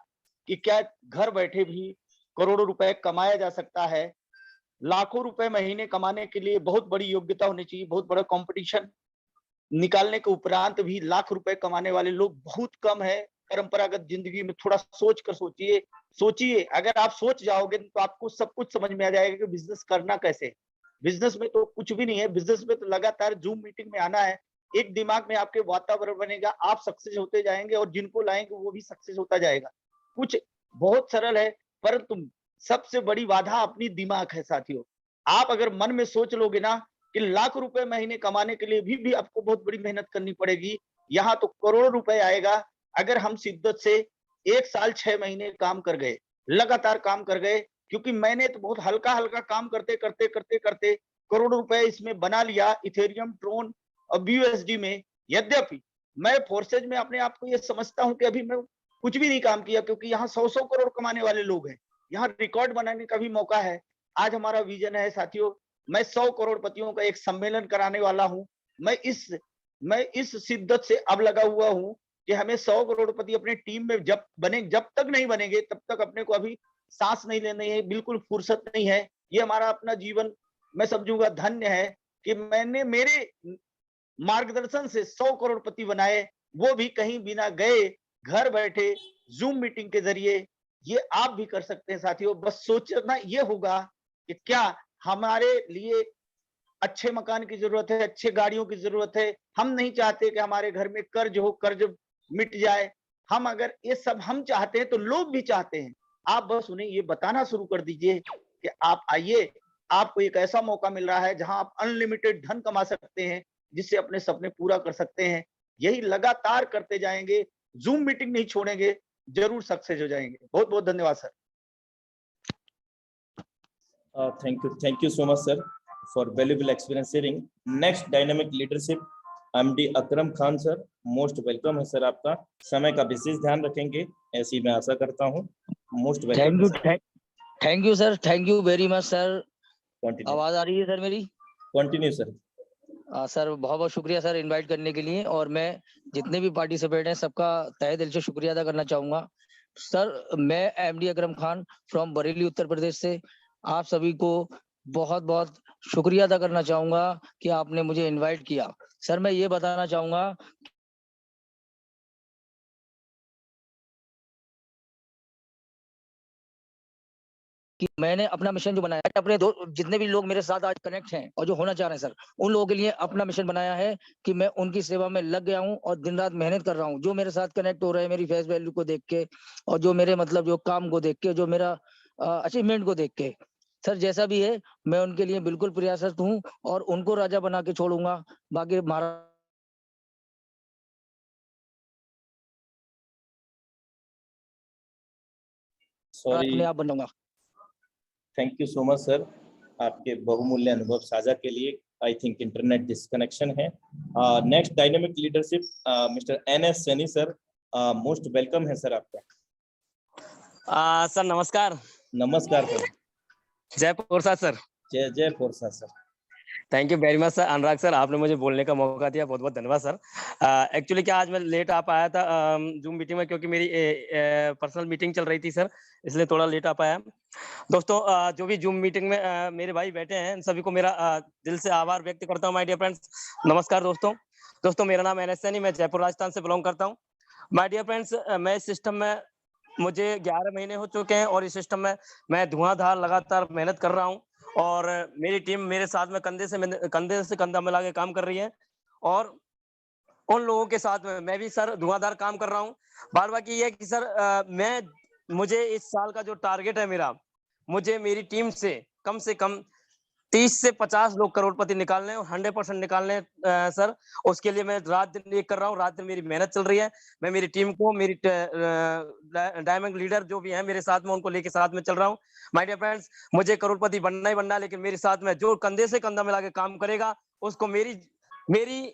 कि क्या घर बैठे भी करोड़ों रुपए कमाया जा सकता है। लाखों रुपए महीने कमाने के लिए बहुत बड़ी योग्यता होनी चाहिए, बहुत बड़ा कंपटीशन निकालने के उपरांत भी लाख रुपए कमाने वाले लोग बहुत कम है परंपरागत जिंदगी में। थोड़ा सोच कर सोचिए, अगर आप सोच जाओगे तो आपको सब कुछ समझ में आ जाएगा कि बिजनेस करना कैसे। बिजनेस में तो कुछ भी नहीं है, बिजनेस में तो लगातार जूम मीटिंग में आना है। एक दिमाग में आपके वातावरण बनेगा, आप सक्सेस होते जाएंगे और जिनको लाएंगे वो भी सक्सेस होता जाएगा। कुछ बहुत सरल है, परंतु सबसे बड़ी बाधा अपनी दिमाग है साथियों। आप अगर मन में सोच लोगे ना कि लाख रुपए महीने कमाने के लिए भी आपको बहुत बड़ी मेहनत करनी पड़ेगी, यहाँ तो करोड़ों रुपए आएगा अगर हम शिद्दत से 1 साल 6 महीने काम कर गए, लगातार काम कर गए। क्योंकि मैंने तो बहुत हल्का हल्का काम करते करते करोड़ों रुपए इसमें बना लिया, इथेरियम, ट्रोन और BUSD में। यद्यपि मैं फोर्सेज में अपने आप को ये समझता हूं कि अभी मैं कुछ भी नहीं काम किया, क्योंकि यहाँ 100 करोड़ कमाने वाले लोग हैं, यहाँ रिकॉर्ड बनाने का भी मौका है। आज हमारा विजन है साथियों, मैं 100 करोड़पतियों का एक सम्मेलन कराने वाला हूं। मैं इस शिद्दत से अब लगा हुआ हूं कि हमें 100 करोड़पति अपने टीम में जब तक नहीं बनेंगे तब तक अपने को अभी सांस नहीं लेनी है, बिल्कुल फुर्सत नहीं है। ये हमारा अपना जीवन मैं समझूंगा धन्य है कि मैंने मेरे मार्गदर्शन से 100 करोड़पति बनाए, वो भी कहीं बिना गए, घर बैठे जूम मीटिंग के जरिए। ये आप भी कर सकते हैं साथियों। बस सोचना ये होगा कि क्या हमारे लिए अच्छे मकान की जरूरत है, अच्छे गाड़ियों की जरूरत है। हम नहीं चाहते कि हमारे घर में कर्ज हो, कर्ज मिट जाए। हम अगर ये सब हम चाहते हैं तो लोग भी चाहते हैं। आप बस उन्हें ये बताना शुरू कर दीजिए कि आप आइए, आपको एक ऐसा मौका मिल रहा है जहां आप अनलिमिटेड धन कमा सकते हैं, जिससे अपने सपने पूरा कर सकते हैं। यही लगातार करते जाएंगे, जूम मीटिंग नहीं छोड़ेंगे, जरूर सक्सेस हो जाएंगे। बहुत बहुत धन्यवाद sir. Thank you so much sir for valuable experience sharing. Next dynamic leadership, MD Akram Khan sir, most welcome है सर आपका। समय का विशेष ध्यान रखेंगे ऐसी मैं आशा करता हूँ। Most welcome. Thank you sir, thank you very much sir. आवाज आ रही है सर मेरी? Continue sir. सर बहुत बहुत शुक्रिया सर इनवाइट करने के लिए, और मैं जितने भी पार्टिसिपेट हैं सबका तहे दिल से शुक्रिया अदा करना चाहूंगा। सर मैं MD अकरम खान फ्रॉम बरेली उत्तर प्रदेश से आप सभी को बहुत बहुत शुक्रिया अदा करना चाहूंगा कि आपने मुझे इनवाइट किया। सर मैं ये बताना चाहूंगा कि मैंने अपना मिशन जो बनाया है, अपने जितने भी लोग मेरे साथ आज कनेक्ट हैं और जो होना चाह रहे हैं सर, उन लोगों के लिए अपना मिशन बनाया है कि मैं उनकी सेवा में लग गया हूं और दिन रात मेहनत कर रहा हूं। जो मेरे साथ कनेक्ट हो रहे हैं मेरी फेस वैल्यू को देख के, और जो मेरे मतलब जो काम को देख के, जो मेरा अचीवमेंट को देख के, सर जैसा भी है मैं उनके लिए बिल्कुल प्रयासरत हूँ और उनको राजा बना के छोड़ूंगा। बाकी महाराज अपने आप बनूंगा। Thank you so much sir आपके बहुमूल्य अनुभव साझा के लिए। आई थिंक इंटरनेट डिस्कनेक्शन है। Next dynamic leadership mister NS Saini sir, most welcome है सर आपका। सर नमस्कार। नमस्कार सर। जय प्रसाद सर। जय प्रसाद sir. Thank you very much sir. Anurag sir आपने मुझे बोलने का मौका दिया, बहुत बहुत धन्यवाद सर। एक्चुअली क्या आज मैं लेट आ पाया था जूम मीटिंग में, क्योंकि मेरी पर्सनल मीटिंग चल रही थी सर, इसलिए थोड़ा लेट आ पाया। दोस्तों जो भी जूम मीटिंग में मेरे भाई बैठे हैं सभी को मेरा दिल से आभार व्यक्त करता हूँ। माय डियर फ्रेंड्स, नमस्कार दोस्तों। मेरा नाम NS सैनी, मैं जयपुर राजस्थान से बिलोंग करता हूँ माय डियर फ्रेंड्स, मैं इस सिस्टम में मुझे 11 महीने हो चुके हैं और इस सिस्टम में मैं धुआंधार लगातार मेहनत कर रहा हूं और मेरी टीम मेरे साथ में कंधे से कंधा मिला के काम कर रही है और उन लोगों के साथ में मैं भी सर धुआंधार काम कर रहा हूं। बात बाकी ये है कि सर मुझे इस साल का जो टारगेट है मेरा, मुझे मेरी टीम से कम 30 से 50 लोग करोड़पति निकालने और 100% निकालने सर। उसके लिए मैं रात दिन एक कर रहा हूँ, रात दिन मेरी मेहनत चल रही है। मैं मेरी टीम को, मेरी डायमंड लीडर जो भी है मेरे साथ में, उनको लेके साथ में चल रहा हूँ। माय डियर फ्रेंड्स, मुझे करोड़पति बनना ही बनना है, लेकिन मेरे साथ में जो कंधे से कंधा मिला के काम करेगा उसको मेरी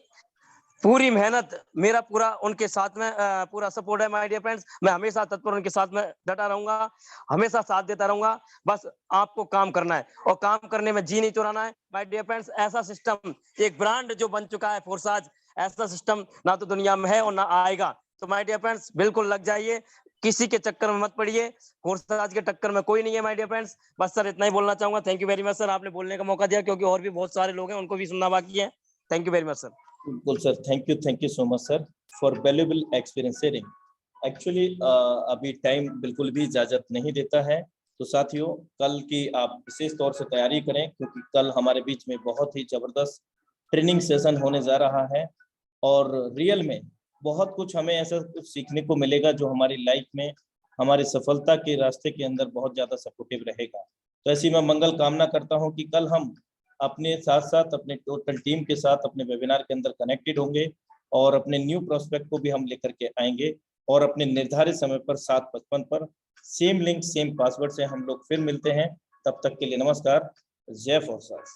पूरी मेहनत, मेरा पूरा उनके साथ में पूरा सपोर्ट है। माय डियर फ्रेंड्स, मैं हमेशा तत्पर उनके साथ में डटा रहूंगा, हमेशा साथ देता रहूंगा। बस आपको काम करना है और काम करने में जी नहीं चुराना है। माय डियर फ्रेंड्स, ऐसा सिस्टम, एक ब्रांड जो बन चुका है फोर्साज, ऐसा सिस्टम ना तो दुनिया में है और ना आएगा। तो माय डियर फ्रेंड्स, बिल्कुल लग जाइए, किसी के चक्कर में मत पड़िए, फोर्साज के टक्कर में कोई नहीं है। माय डियर फ्रेंड्स, बस सर इतना ही बोलना चाहूंगा। Thank you very much sir, आपने बोलने का मौका दिया, क्योंकि और भी बहुत सारे लोग हैं, उनको भी सुनना बाकी है। Thank you very much sir. बिल्कुल sir, thank you so much sir for valuable experience sharing. Actually अभी टाइम बिल्कुल भी इजाजत नहीं देता है, तो साथियों कल की आप विशेष तौर से तैयारी करें, क्योंकि कल हमारे बीच में बहुत ही जबरदस्त ट्रेनिंग सेशन होने जा रहा है और रियल में बहुत कुछ हमें ऐसा कुछ सीखने को मिलेगा जो हमारी लाइफ में, हमारी सफलता के रास्ते के अंदर बहुत ज्यादा सपोर्टिव रहेगा। तो ऐसी मैं मंगल कामना करता हूं कि कल हम अपने साथ साथ अपने टोटल टीम के साथ अपने वेबिनार के अंदर कनेक्टेड होंगे और अपने न्यू प्रोस्पेक्ट को भी हम लेकर के आएंगे और अपने निर्धारित समय पर 7:55 पर सेम लिंक सेम पासवर्ड से हम लोग फिर मिलते हैं। तब तक के लिए नमस्कार। जय फोर्साज।